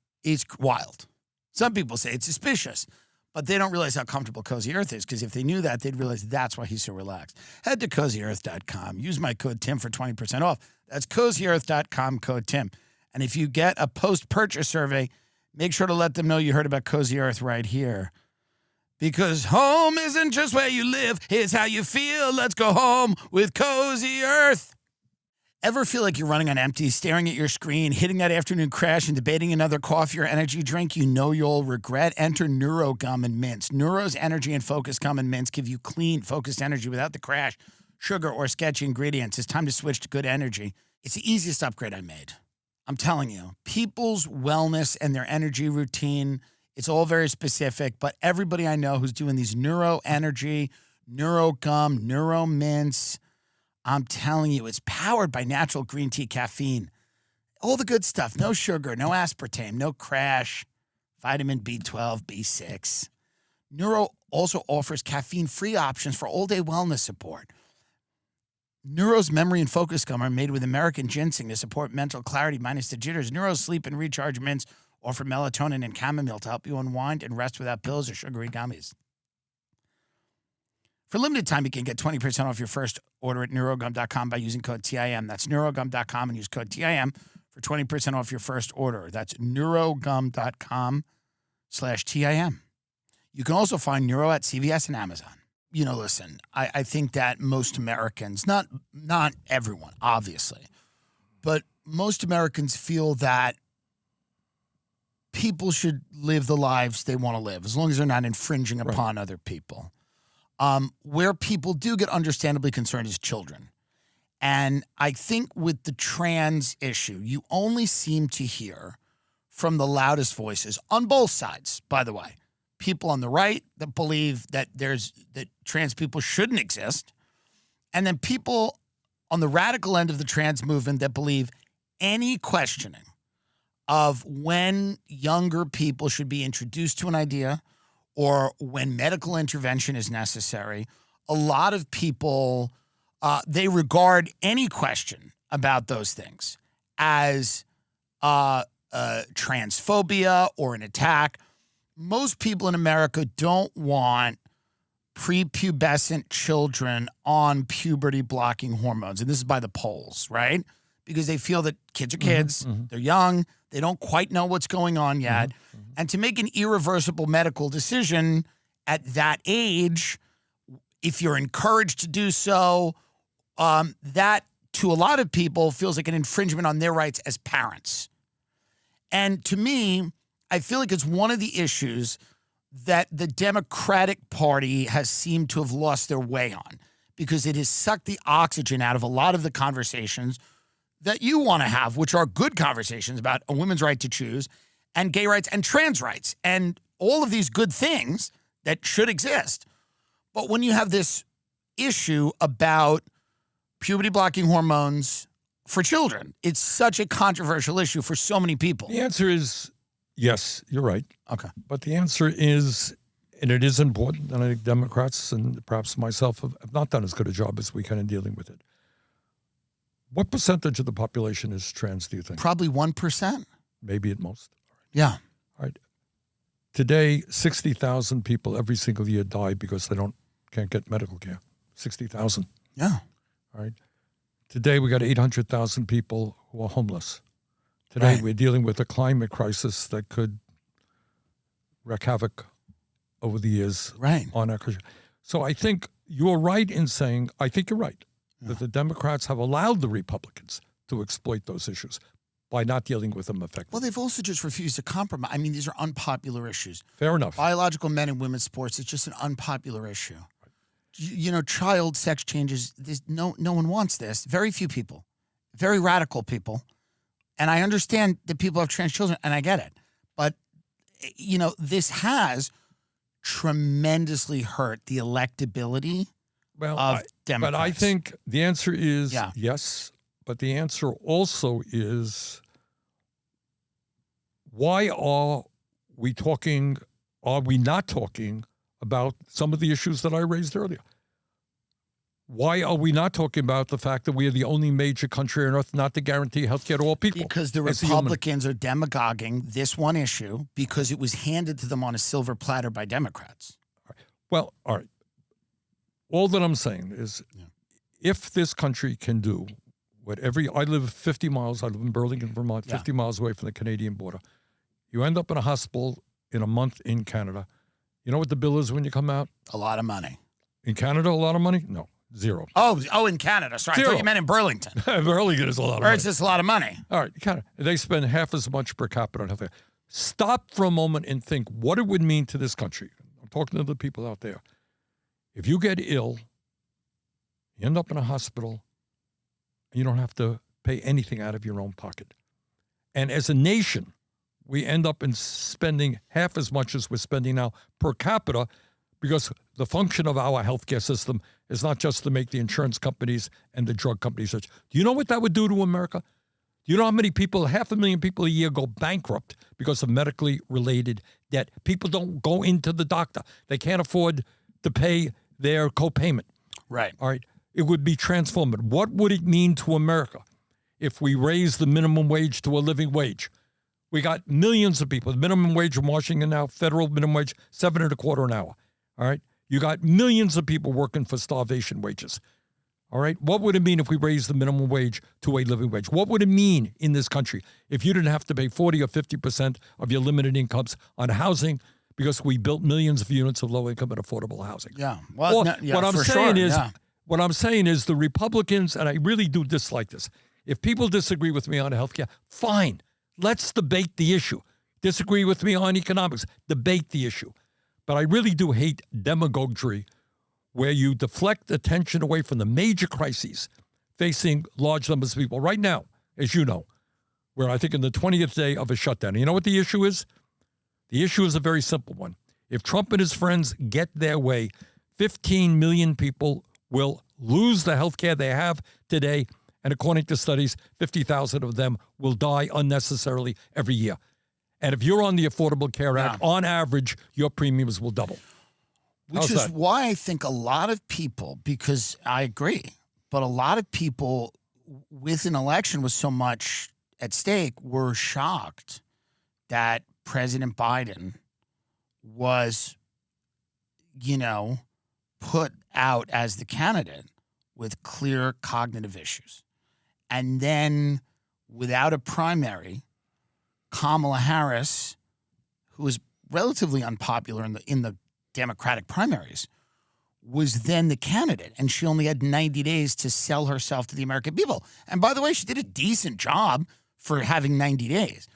wild. Some people say it's suspicious, but they don't realize how comfortable Cozy Earth is, because if they knew that, they'd realize that's why he's so relaxed. Head to CozyEarth.com. Use my code Tim for 20% off. That's CozyEarth.com, code Tim. And if you get a post-purchase survey, make sure to let them know you heard about Cozy Earth right here. Because home isn't just where you live, it's how you feel. Let's go home with Cozy Earth. Ever feel like you're running on empty, staring at your screen, hitting that afternoon crash, and debating another coffee or energy drink you know you'll regret? Enter Neuro Gum and Mints. Neuro's energy and focus gum and mints give you clean, focused energy without the crash, sugar, or sketchy ingredients. It's time to switch to good energy. It's the easiest upgrade I made. I'm telling you, people's wellness and their energy routine, it's all very specific, but everybody I know who's doing these Neuro Energy, Neuro Gum, Neuro Mints, I'm telling you, it's powered by natural green tea caffeine. All the good stuff. No sugar, no aspartame, no crash, vitamin B12, B6. Neuro also offers caffeine-free options for all-day wellness support. Neuro's memory and focus gum are made with American ginseng to support mental clarity minus the jitters. Neuro's sleep and recharge mints offer melatonin and chamomile to help you unwind and rest without pills or sugary gummies. For limited time, you can get 20% off your first order at neurogum.com by using code TIM. That's neurogum.com and use code TIM for 20% off your first order. That's neurogum.com/TIM. You can also find Neuro at CVS and Amazon. You know, listen, I think that most Americans, not everyone, obviously, but most Americans feel that people should live the lives they want to live as long as they're not infringing upon other people. Where people do get understandably concerned is children. And I think with the trans issue, you only seem to hear from the loudest voices on both sides, by the way. People on the right that believe that trans people shouldn't exist, and then people on the radical end of the trans movement that believe any questioning of when younger people should be introduced to an idea or when medical intervention is necessary. A lot of people, they regard any question about those things as transphobia or an attack. Most people in America don't want prepubescent children on puberty-blocking hormones. And this is by the polls, right? Because they feel that kids are kids, they're young, they don't quite know what's going on yet. And to make an irreversible medical decision at that age, if you're encouraged to do so, that to a lot of people feels like an infringement on their rights as parents. And to me, I feel like it's one of the issues that the Democratic Party has seemed to have lost their way on, because it has sucked the oxygen out of a lot of the conversations that you want to have, which are good conversations about a woman's right to choose and gay rights and trans rights and all of these good things that should exist. But when you have this issue about puberty blocking hormones for children, it's such a controversial issue for so many people. The answer is yes, you're right. Okay. But the answer is, and it is important, and I think Democrats and perhaps myself have not done as good a job as we can in dealing with it. What percentage of the population is trans, do you think? Probably 1%. Maybe at most. Yeah. All right. Today, 60,000 people every single year die because they can't get medical care. 60,000. Yeah. All right. Today, we got 800,000 people who are homeless. Today, we're dealing with a climate crisis that could wreak havoc over the years on our country. So I think you're right in saying, I think you're right, that the Democrats have allowed the Republicans to exploit those issues by not dealing with them effectively. Well, they've also just refused to compromise. I mean, these are unpopular issues. Fair enough. Biological men and women's sports, it's just an unpopular issue. You know, child sex changes, no one wants this. Very few people, very radical people. And I understand that people have trans children, and I get it. But, you know, this has tremendously hurt the electability of Democrats. But I think the answer is yes. But the answer also is, why are we not talking about some of the issues that I raised earlier? Why are we not talking about the fact that we are the only major country on earth not to guarantee health care to all people? Because the Republicans are demagoguing this one issue because it was handed to them on a silver platter by Democrats. Well, all right. All that I'm saying is, if this country can do what I live 50 miles, I live in Burlington, Vermont, 50 miles away from the Canadian border. You end up in a hospital in a month in Canada. You know what the bill is when you come out? A lot of money. In Canada, a lot of money? No. Zero. Oh, in Canada. Sorry, Zero. I thought you meant in Burlington. Burlington is a lot of money. Or it's just a lot of money. All right, Canada. They spend half as much per capita on health care. Stop for a moment and think what it would mean to this country. I'm talking to the people out there. If you get ill, you end up in a hospital, you don't have to pay anything out of your own pocket. And as a nation, we end up in spending half as much as we're spending now per capita, because the function of our healthcare system is not just to make the insurance companies and the drug companies rich. Do you know what that would do to America? Do you know how many people, 500,000 people a year, go bankrupt because of medically related debt? People don't go into the doctor. They can't afford to pay their copayment. Right. All right. It would be transformative. What would it mean to America if we raise the minimum wage to a living wage? We got millions of people. The minimum wage in Washington now, federal minimum wage, $7.25 an hour. All right. You got millions of people working for starvation wages. All right. What would it mean if we raised the minimum wage to a living wage? What would it mean in this country if you didn't have to pay 40 or 50% of your limited incomes on housing because we built millions of units of low income and affordable housing? Yeah. Well, what I'm saying is the Republicans, and I really do dislike this. If people disagree with me on healthcare, fine. Let's debate the issue. Disagree with me on economics, debate the issue. But I really do hate demagoguery where you deflect attention away from the major crises facing large numbers of people. Right now, as you know, we're, I think, in the 20th day of a shutdown. And you know what the issue is? The issue is a very simple one. If Trump and his friends get their way, 15 million people will lose the health care they have today. And according to studies, 50,000 of them will die unnecessarily every year. And if you're on the Affordable Care Act, on average, your premiums will double. Which is why I think a lot of people, because I agree, but a lot of people with an election with so much at stake were shocked that President Biden was, put out as the candidate with clear cognitive issues. And then without a primary, Kamala Harris, who was relatively unpopular in the Democratic primaries, was then the candidate, and she only had 90 days to sell herself to the American people. And by the way, she did a decent job for having 90 days.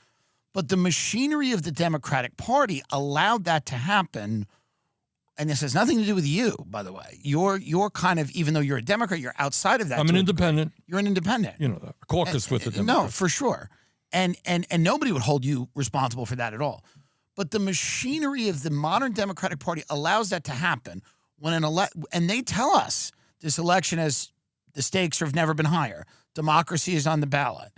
But the machinery of the Democratic Party allowed that to happen. And this has nothing to do with you, by the way. You're kind of, even though you're a Democrat, you're outside of that. I'm an independent. You're an independent. You know, a caucus with the Democrats. No, for sure. And nobody would hold you responsible for that at all. But the machinery of the modern Democratic Party allows that to happen when and they tell us this election has the stakes have never been higher. Democracy is on the ballot.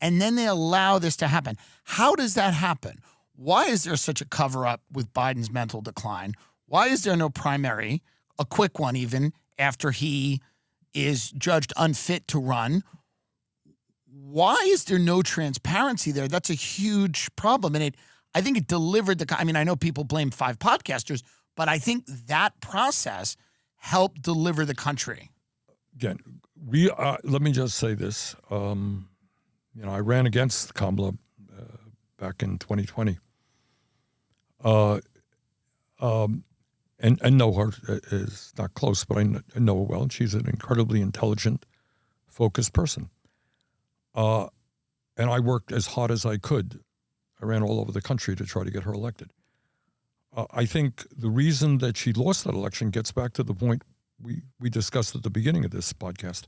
And then they allow this to happen. How does that happen? Why is there such a cover-up with Biden's mental decline? Why is there no primary, a quick one even, after he is judged unfit to run? Why is there no transparency there? That's a huge problem. And I think it delivered I know people blame 5 podcasters, but I think that process helped deliver the country. Again, let me just say this. I ran against Kamala back in 2020. And know her is not close, but I know her well. And she's an incredibly intelligent, focused person. And I worked as hard as I could. I ran all over the country to try to get her elected. I think the reason that she lost that election gets back to the point we discussed at the beginning of this podcast,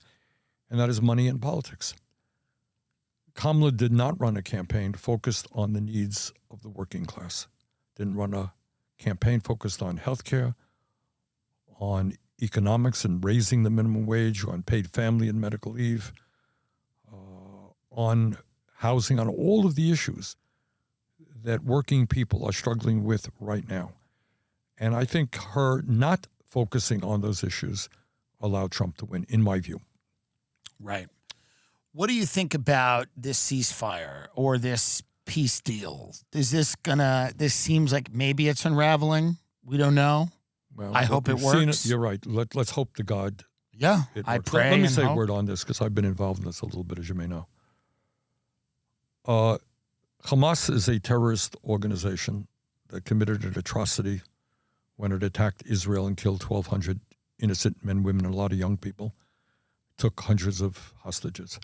and that is money in politics. Kamala did not run a campaign focused on the needs of the working class. Didn't run a campaign focused on healthcare, on economics and raising the minimum wage, on paid family and medical leave, on housing, on all of the issues that working people are struggling with right now. And I think her not focusing on those issues allowed Trump to win, in my view. Right. What do you think about this ceasefire or this peace deal? Is this this seems like maybe it's unraveling? We don't know. Well, I hope it works. You're right. Let's hope to God. Yeah, I pray. Let me say a word on this because I've been involved in this a little bit, as you may know. Hamas is a terrorist organization that committed an atrocity when it attacked Israel and killed 1,200 innocent men, women, and a lot of young people, took hundreds of hostages.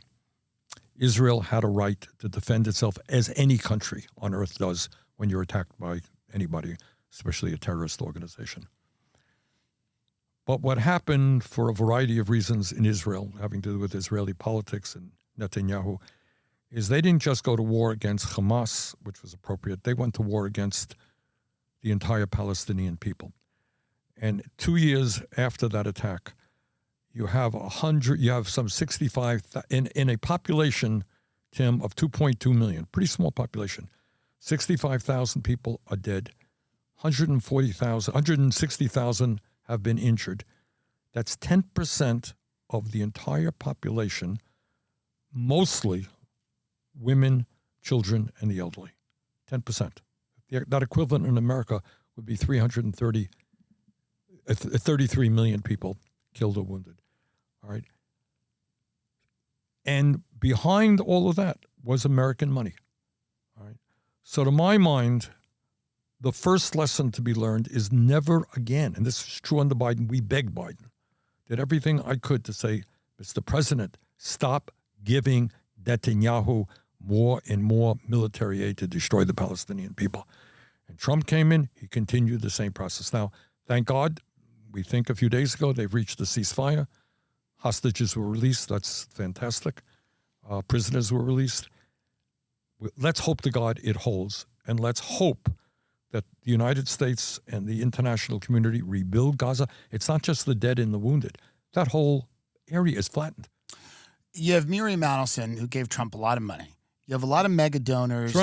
Israel had a right to defend itself, as any country on earth does when you're attacked by anybody, especially a terrorist organization. But what happened, for a variety of reasons in Israel, having to do with Israeli politics and Netanyahu, is they didn't just go to war against Hamas, which was appropriate. They went to war against the entire Palestinian people. And 2 years after that attack, you have some 65, in a population, Tim, of 2.2 million, pretty small population. 65,000 people are dead. 160,000 have been injured. That's 10% of the entire population, mostly women, children, and the elderly. 10%. That equivalent in America would be 33 million people killed or wounded. All right. And behind all of that was American money. All right. So to my mind, the first lesson to be learned is never again, and this is true under Biden, we begged Biden, did everything I could to say, Mr. President, stop giving Netanyahu more and more military aid to destroy the Palestinian people. And Trump came in, he continued the same process. Now, thank God, we think a few days ago they've reached a ceasefire. Hostages were released. That's fantastic. Prisoners were released. Let's hope to God it holds. And let's hope that the United States and the international community rebuild Gaza. It's not just the dead and the wounded. That whole area is flattened. You have Miriam Adelson, who gave Trump a lot of money. You have a lot of mega donors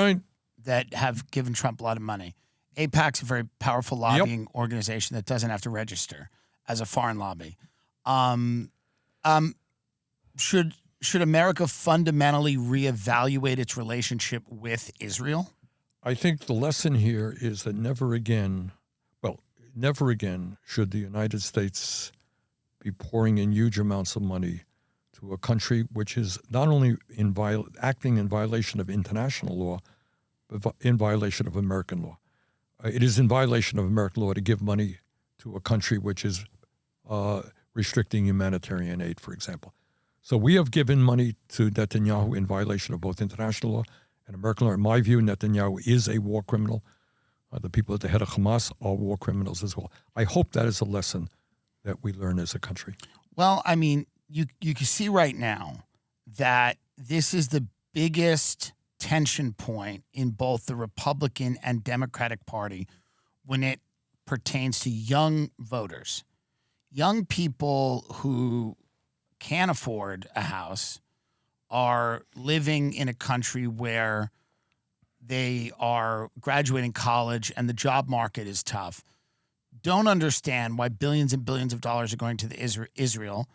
that have given Trump a lot of money. AIPAC's a very powerful lobbying organization that doesn't have to register as a foreign lobby. Should America fundamentally reevaluate its relationship with Israel? I think the lesson here is that never again should the United States be pouring in huge amounts of money to a country which is not only acting in violation of international law, but in violation of American law. It is in violation of American law to give money to a country which is restricting humanitarian aid, for example. So we have given money to Netanyahu in violation of both international law and American law. In my view, Netanyahu is a war criminal. The people at the head of Hamas are war criminals as well. I hope that is a lesson that we learn as a country. Well, I mean, you can see right now that this is the biggest tension point in both the Republican and Democratic Party when it pertains to young voters. Young people who can't afford a house are living in a country where they are graduating college and the job market is tough, don't understand why billions and billions of dollars are going to Israel.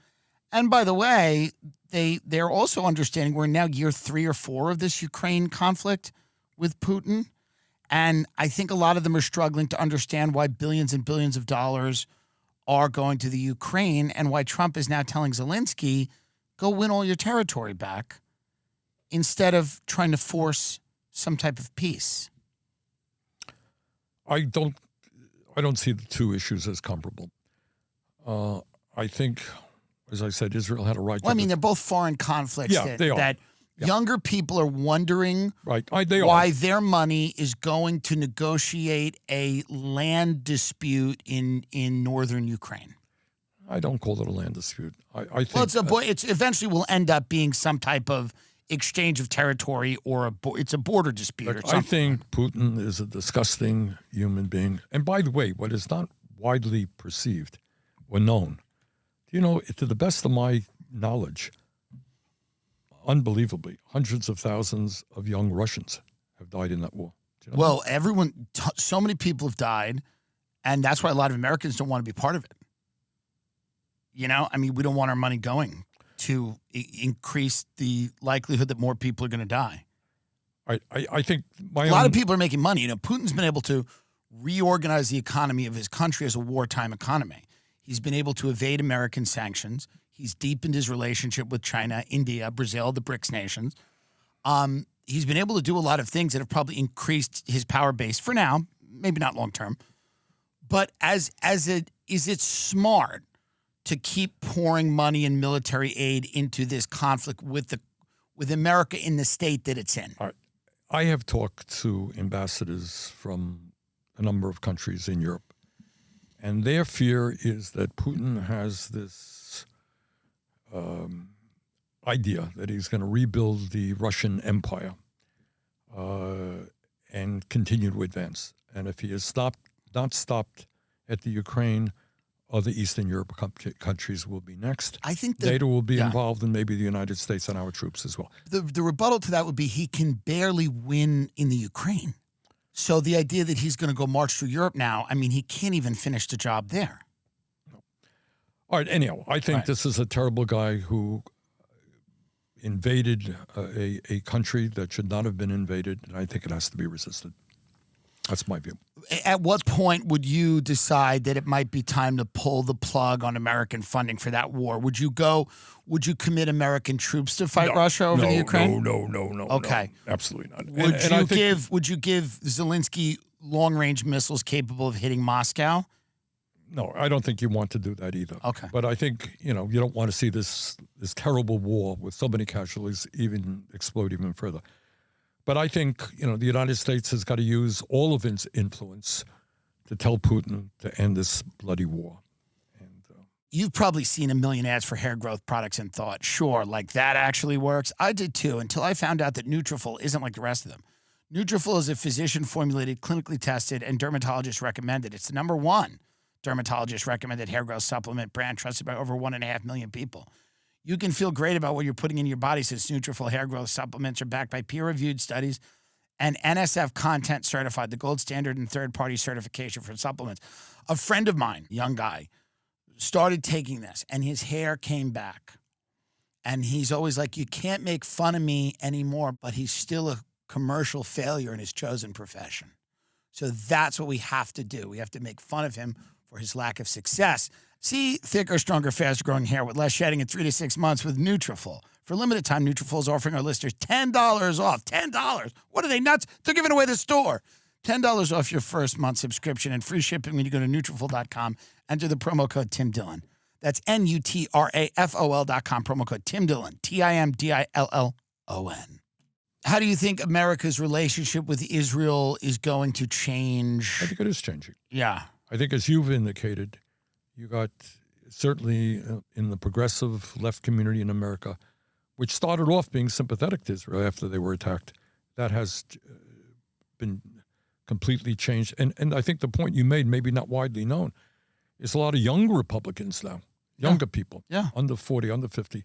And by the way, they're also understanding we're now year 3 or 4 of this Ukraine conflict with Putin. And I think a lot of them are struggling to understand why billions and billions of dollars are going to the Ukraine and why Trump is now telling Zelensky, go win all your territory back instead of trying to force some type of peace. I don't see the two issues as comparable. I think, as I said, Israel had a right to... Well, I mean, they're both foreign conflicts that younger people are wondering why their money is going to negotiate a land dispute in northern Ukraine. I don't call it a land dispute. I think... Well, it's eventually will end up being some type of exchange of territory or it's a border dispute or something. I think Putin is a disgusting human being. And by the way, what is not widely perceived or known, to the best of my knowledge, unbelievably, hundreds of thousands of young Russians have died in that war. Well, so many people have died, and that's why a lot of Americans don't want to be part of it. I mean, we don't want our money going to increase the likelihood that more people are going to die. I think a lot of people are making money. Putin's been able to reorganize the economy of his country as a wartime economy. He's been able to evade American sanctions. He's deepened his relationship with China, India, Brazil, the BRICS nations. He's been able to do a lot of things that have probably increased his power base for now, maybe not long term. But is it smart to keep pouring money and military aid into this conflict with America in the state that it's in? All right. I have talked to ambassadors from a number of countries in Europe, and their fear is that Putin has this idea that he's going to rebuild the Russian Empire and continue to advance. And if he has not stopped at the Ukraine, other Eastern Europe countries will be next. I think NATO will be involved, and maybe the United States and our troops as well. The rebuttal to that would be he can barely win in the Ukraine. So the idea that he's going to go march through Europe now, I mean, he can't even finish the job there. No. All right, anyhow, I think this is a terrible guy who invaded a country that should not have been invaded, and I think it has to be resisted. That's my view. At what point would you decide that it might be time to pull the plug on American funding for that war? Would you commit American troops to fight Russia over the Ukraine? No. Okay. No, absolutely not. Would you give Zelensky long-range missiles capable of hitting Moscow? No, I don't think you want to do that either. Okay. But I think, you don't want to see this terrible war with so many casualties even explode even further. But I think, the United States has got to use all of its influence to tell Putin to end this bloody war. And you've probably seen a million ads for hair growth products and thought, sure, like that actually works. I did too, until I found out that Nutrafol isn't like the rest of them. Nutrafol is a physician-formulated, clinically tested, and dermatologist recommended. It's the #1 dermatologist recommended hair growth supplement brand trusted by over 1.5 million people. You can feel great about what you're putting in your body since Nutrafol hair growth supplements are backed by peer-reviewed studies and NSF content certified, the gold standard and third-party certification for supplements. A friend of mine, young guy, started taking this, and his hair came back. And he's always like, you can't make fun of me anymore, but he's still a commercial failure in his chosen profession. So that's what we have to do. We have to make fun of him for his lack of success. See thicker, stronger, faster-growing hair with less shedding in 3 to 6 months with Nutrafol. For a limited time, Nutrafol is offering our listeners $10 off. $10? What are they, nuts? They're giving away the store. $10 off your first month subscription and free shipping when you go to Nutrafol.com. Enter the promo code Tim Dillon. That's Nutrafol.com, promo code Tim Dillon, TIMDILLON. How do you think America's relationship with Israel is going to change? I think it is changing. Yeah. I think, as you've indicated, you got certainly in the progressive left community in America, which started off being sympathetic to Israel after they were attacked, that has been completely changed. And I think the point you made, maybe not widely known, is a lot of young Republicans now, younger people, under 40, under 50,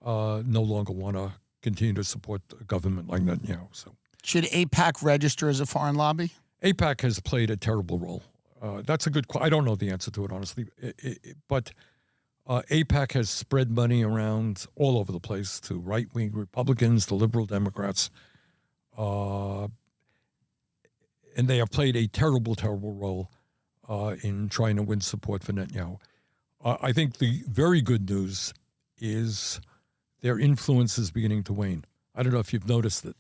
no longer want to continue to support a government like Netanyahu. So, should AIPAC register as a foreign lobby? AIPAC has played a terrible role. That's a good question. I don't know the answer to it, honestly. But AIPAC has spread money around all over the place to right-wing Republicans, to liberal Democrats. And they have played a terrible, terrible role in trying to win support for Netanyahu. I think the very good news is their influence is beginning to wane. I don't know if you've noticed it.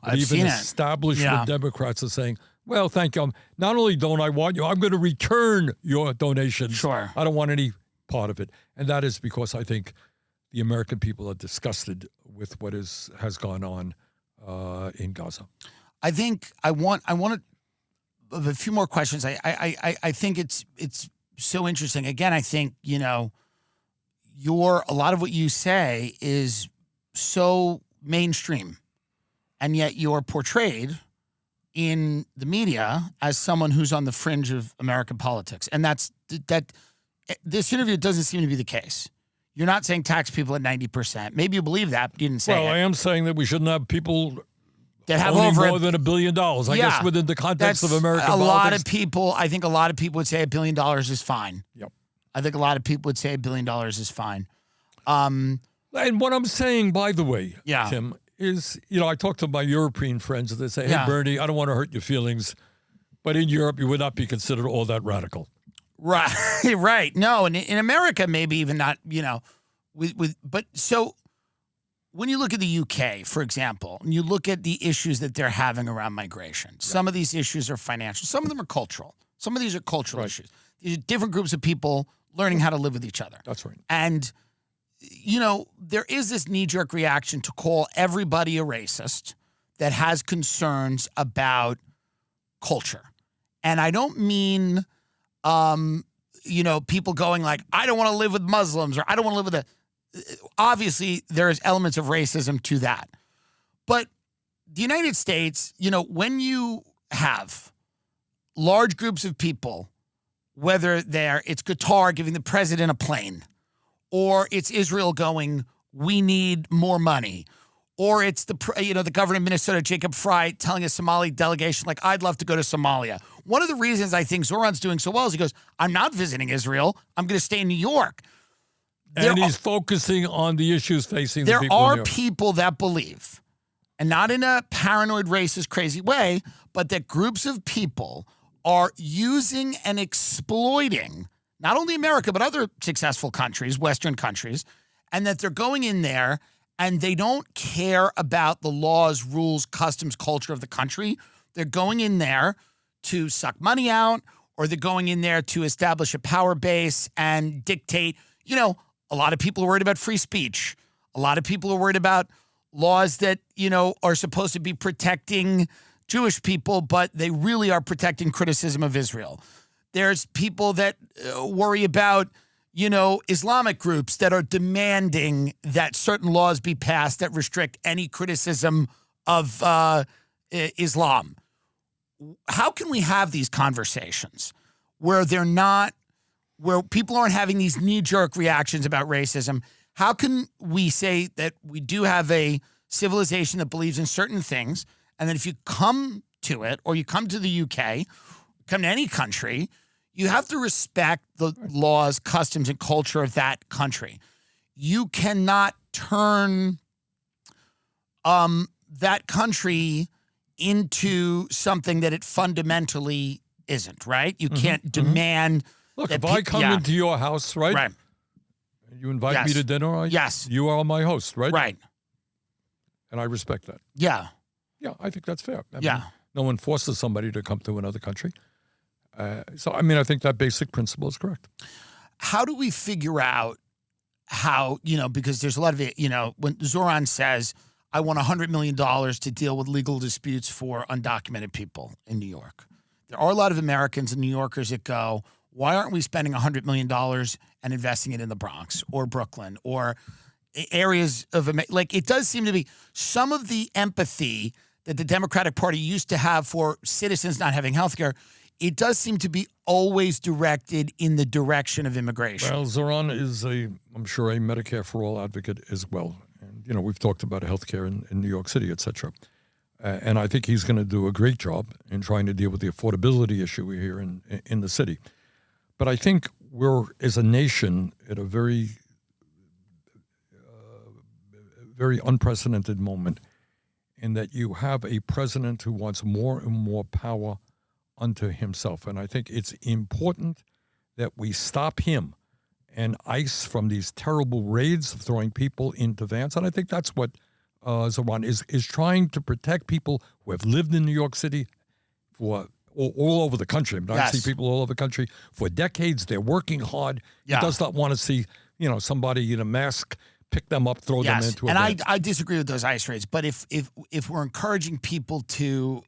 But I've seen it. Establishment Democrats are saying, well, thank you. Not only don't I want you, I'm going to return your donations. Sure. I don't want any part of it. And that is because I think the American people are disgusted with what has gone on in Gaza. I think I want a few more questions. I think it's so interesting. Again, I think, a lot of what you say is so mainstream, and yet you're portrayed in the media as someone who's on the fringe of American politics. And that this interview doesn't seem to be the case. You're not saying tax people at 90%. Maybe you believe that, but you didn't say it. Well, I am saying that we shouldn't have people that have owning over more than $1 billion. I guess within the context of American politics. I think a lot of people would say $1 billion is fine. Yep. I think a lot of people would say $1 billion is fine. And what I'm saying, by the way, Tim, is, I talk to my European friends and they say, hey, Bernie, I don't want to hurt your feelings, but in Europe, you would not be considered all that radical. Right, right. No, and in America, maybe even not, but so when you look at the UK, for example, and you look at the issues that they're having around migration, some of these issues are financial, some of them are cultural. Some of these are cultural issues. These are different groups of people learning how to live with each other. That's right. And there is this knee-jerk reaction to call everybody a racist that has concerns about culture. And I don't mean, people going like, I don't want to live with Muslims or I don't want to live with obviously there's elements of racism to that. But the United States, when you have large groups of people, whether it's Qatar giving the president a plane, or it's Israel going, we need more money, or it's the governor of Minnesota, Jacob Fry, telling a Somali delegation, like, I'd love to go to Somalia. One of the reasons I think Zoran's doing so well is he goes, I'm not visiting Israel. I'm going to stay in New York. And he's focusing on the issues facing the people in New There are York. people that believe, and not in a paranoid, racist, crazy way, but that groups of people are using and exploiting not only America, but other successful countries, Western countries, and that they're going in there and they don't care about the laws, rules, customs, culture of the country. They're going in there to suck money out, or they're going in there to establish a power base and dictate. A lot of people are worried about free speech. A lot of people are worried about laws that, are supposed to be protecting Jewish people, but they really are protecting criticism of Israel. There's people that worry about, Islamic groups that are demanding that certain laws be passed that restrict any criticism of Islam. How can we have these conversations where where people aren't having these knee-jerk reactions about racism? How can we say that we do have a civilization that believes in certain things, and that if you come to it, or you come to the UK, come to any country, you have to respect the laws, customs, and culture of that country. You cannot turn that country into something that it fundamentally isn't, right? You can't demand... Look, if I come into your house, right? Right. You invite me to dinner, yes. You are my host, right? Right. And I respect that. Yeah. Yeah, I think that's fair. I Yeah. mean, no one forces somebody to come to another country. I think that basic principle is correct. How do we figure out how, because there's a lot of it, when Zoran says, I want $100 million to deal with legal disputes for undocumented people in New York. There are a lot of Americans and New Yorkers that go, why aren't we spending $100 million and investing it in the Bronx or Brooklyn or areas of, it does seem to be some of the empathy that the Democratic Party used to have for citizens not having health care. It does seem to be always directed in the direction of immigration. Well, Zoran is I'm sure, a Medicare for All advocate as well. And, we've talked about healthcare in New York City, et cetera. And I think he's going to do a great job in trying to deal with the affordability issue here in the city. But I think we're, as a nation, at a very, very unprecedented moment in that you have a president who wants more and more power unto himself. And I think it's important that we stop him and ICE from these terrible raids of throwing people into vans. And I think that's what Zoran is trying to protect people who have lived in New York City for all over the country. I mean, I see people all over the country for decades. They're working hard. Yeah. He does not want to see, somebody in a mask pick them up, throw them into a van. And I disagree with those ICE raids. But if we're encouraging people to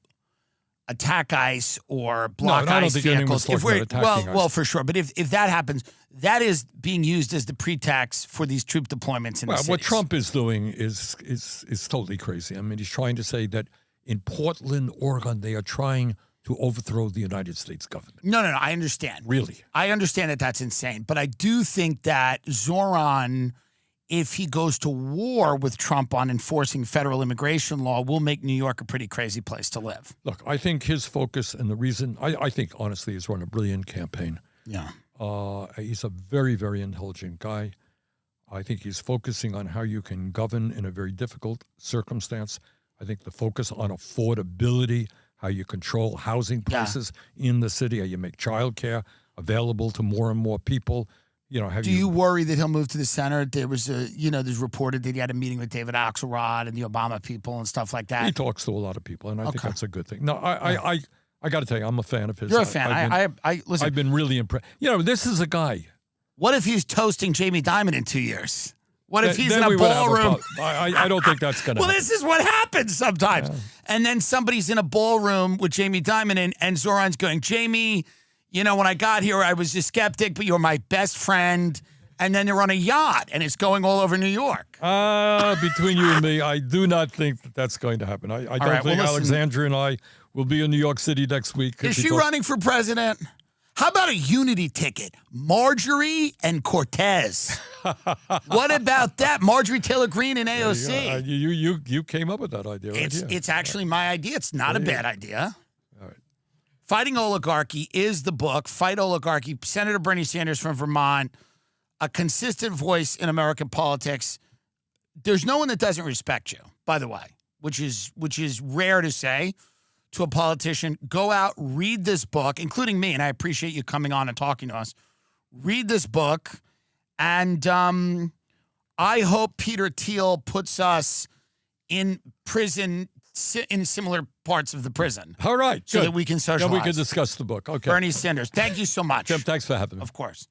attack ICE or block ICE vehicles, well, for sure. But if that happens, that is being used as the pretext for these troop deployments in the cities. What Trump is doing is totally crazy. I mean, he's trying to say that in Portland, Oregon, they are trying to overthrow the United States government. No, I understand. Really? I understand that that's insane. But I do think that Zoran, if he goes to war with Trump on enforcing federal immigration law, will make New York a pretty crazy place to live. Look, I think his focus and the reason, I think, honestly, he's run a brilliant campaign. Yeah. He's a very, very intelligent guy. I think he's focusing on how you can govern in a very difficult circumstance. I think the focus on affordability, how you control housing prices in the city, how you make childcare available to more and more people. Do you worry that he'll move to the center? There was there's reported that he had a meeting with David Axelrod and the Obama people and stuff like that. He talks to a lot of people, and I think that's a good thing. No, I got to tell you, I'm a fan of his. You're a fan. Listen. I've been really impressed. This is a guy. What if he's toasting Jamie Dimon in 2 years? What if he's in a ballroom? I don't think that's going to happen. This is what happens sometimes. Yeah. And then somebody's in a ballroom with Jamie Dimon, and Zoran's going, Jamie, when I got here, I was a skeptic, but you're my best friend. and then they're on a yacht, and it's going all over New York. Between you and me, I do not think that that's going to happen. I don't right, well, think listen. Alexandra and I will be in New York City next week. Is she running for president? How about a unity ticket? Marjorie and Cortez. What about that? Marjorie Taylor Greene and AOC. You came up with that idea, right? It's actually my idea. It's not a bad idea. All right. Fighting Oligarchy is the book. Fight Oligarchy. Senator Bernie Sanders from Vermont, a consistent voice in American politics. There's no one that doesn't respect you, by the way, which is rare to say to a politician. Go out, read this book, including me, and I appreciate you coming on and talking to us. Read this book, and I hope Peter Thiel puts us in prison, in similar parts of the prison. All right, so good. that we can socialize. Then we can discuss the book. Okay. Bernie Sanders, thank you so much. Tim, thanks for having me. Of course.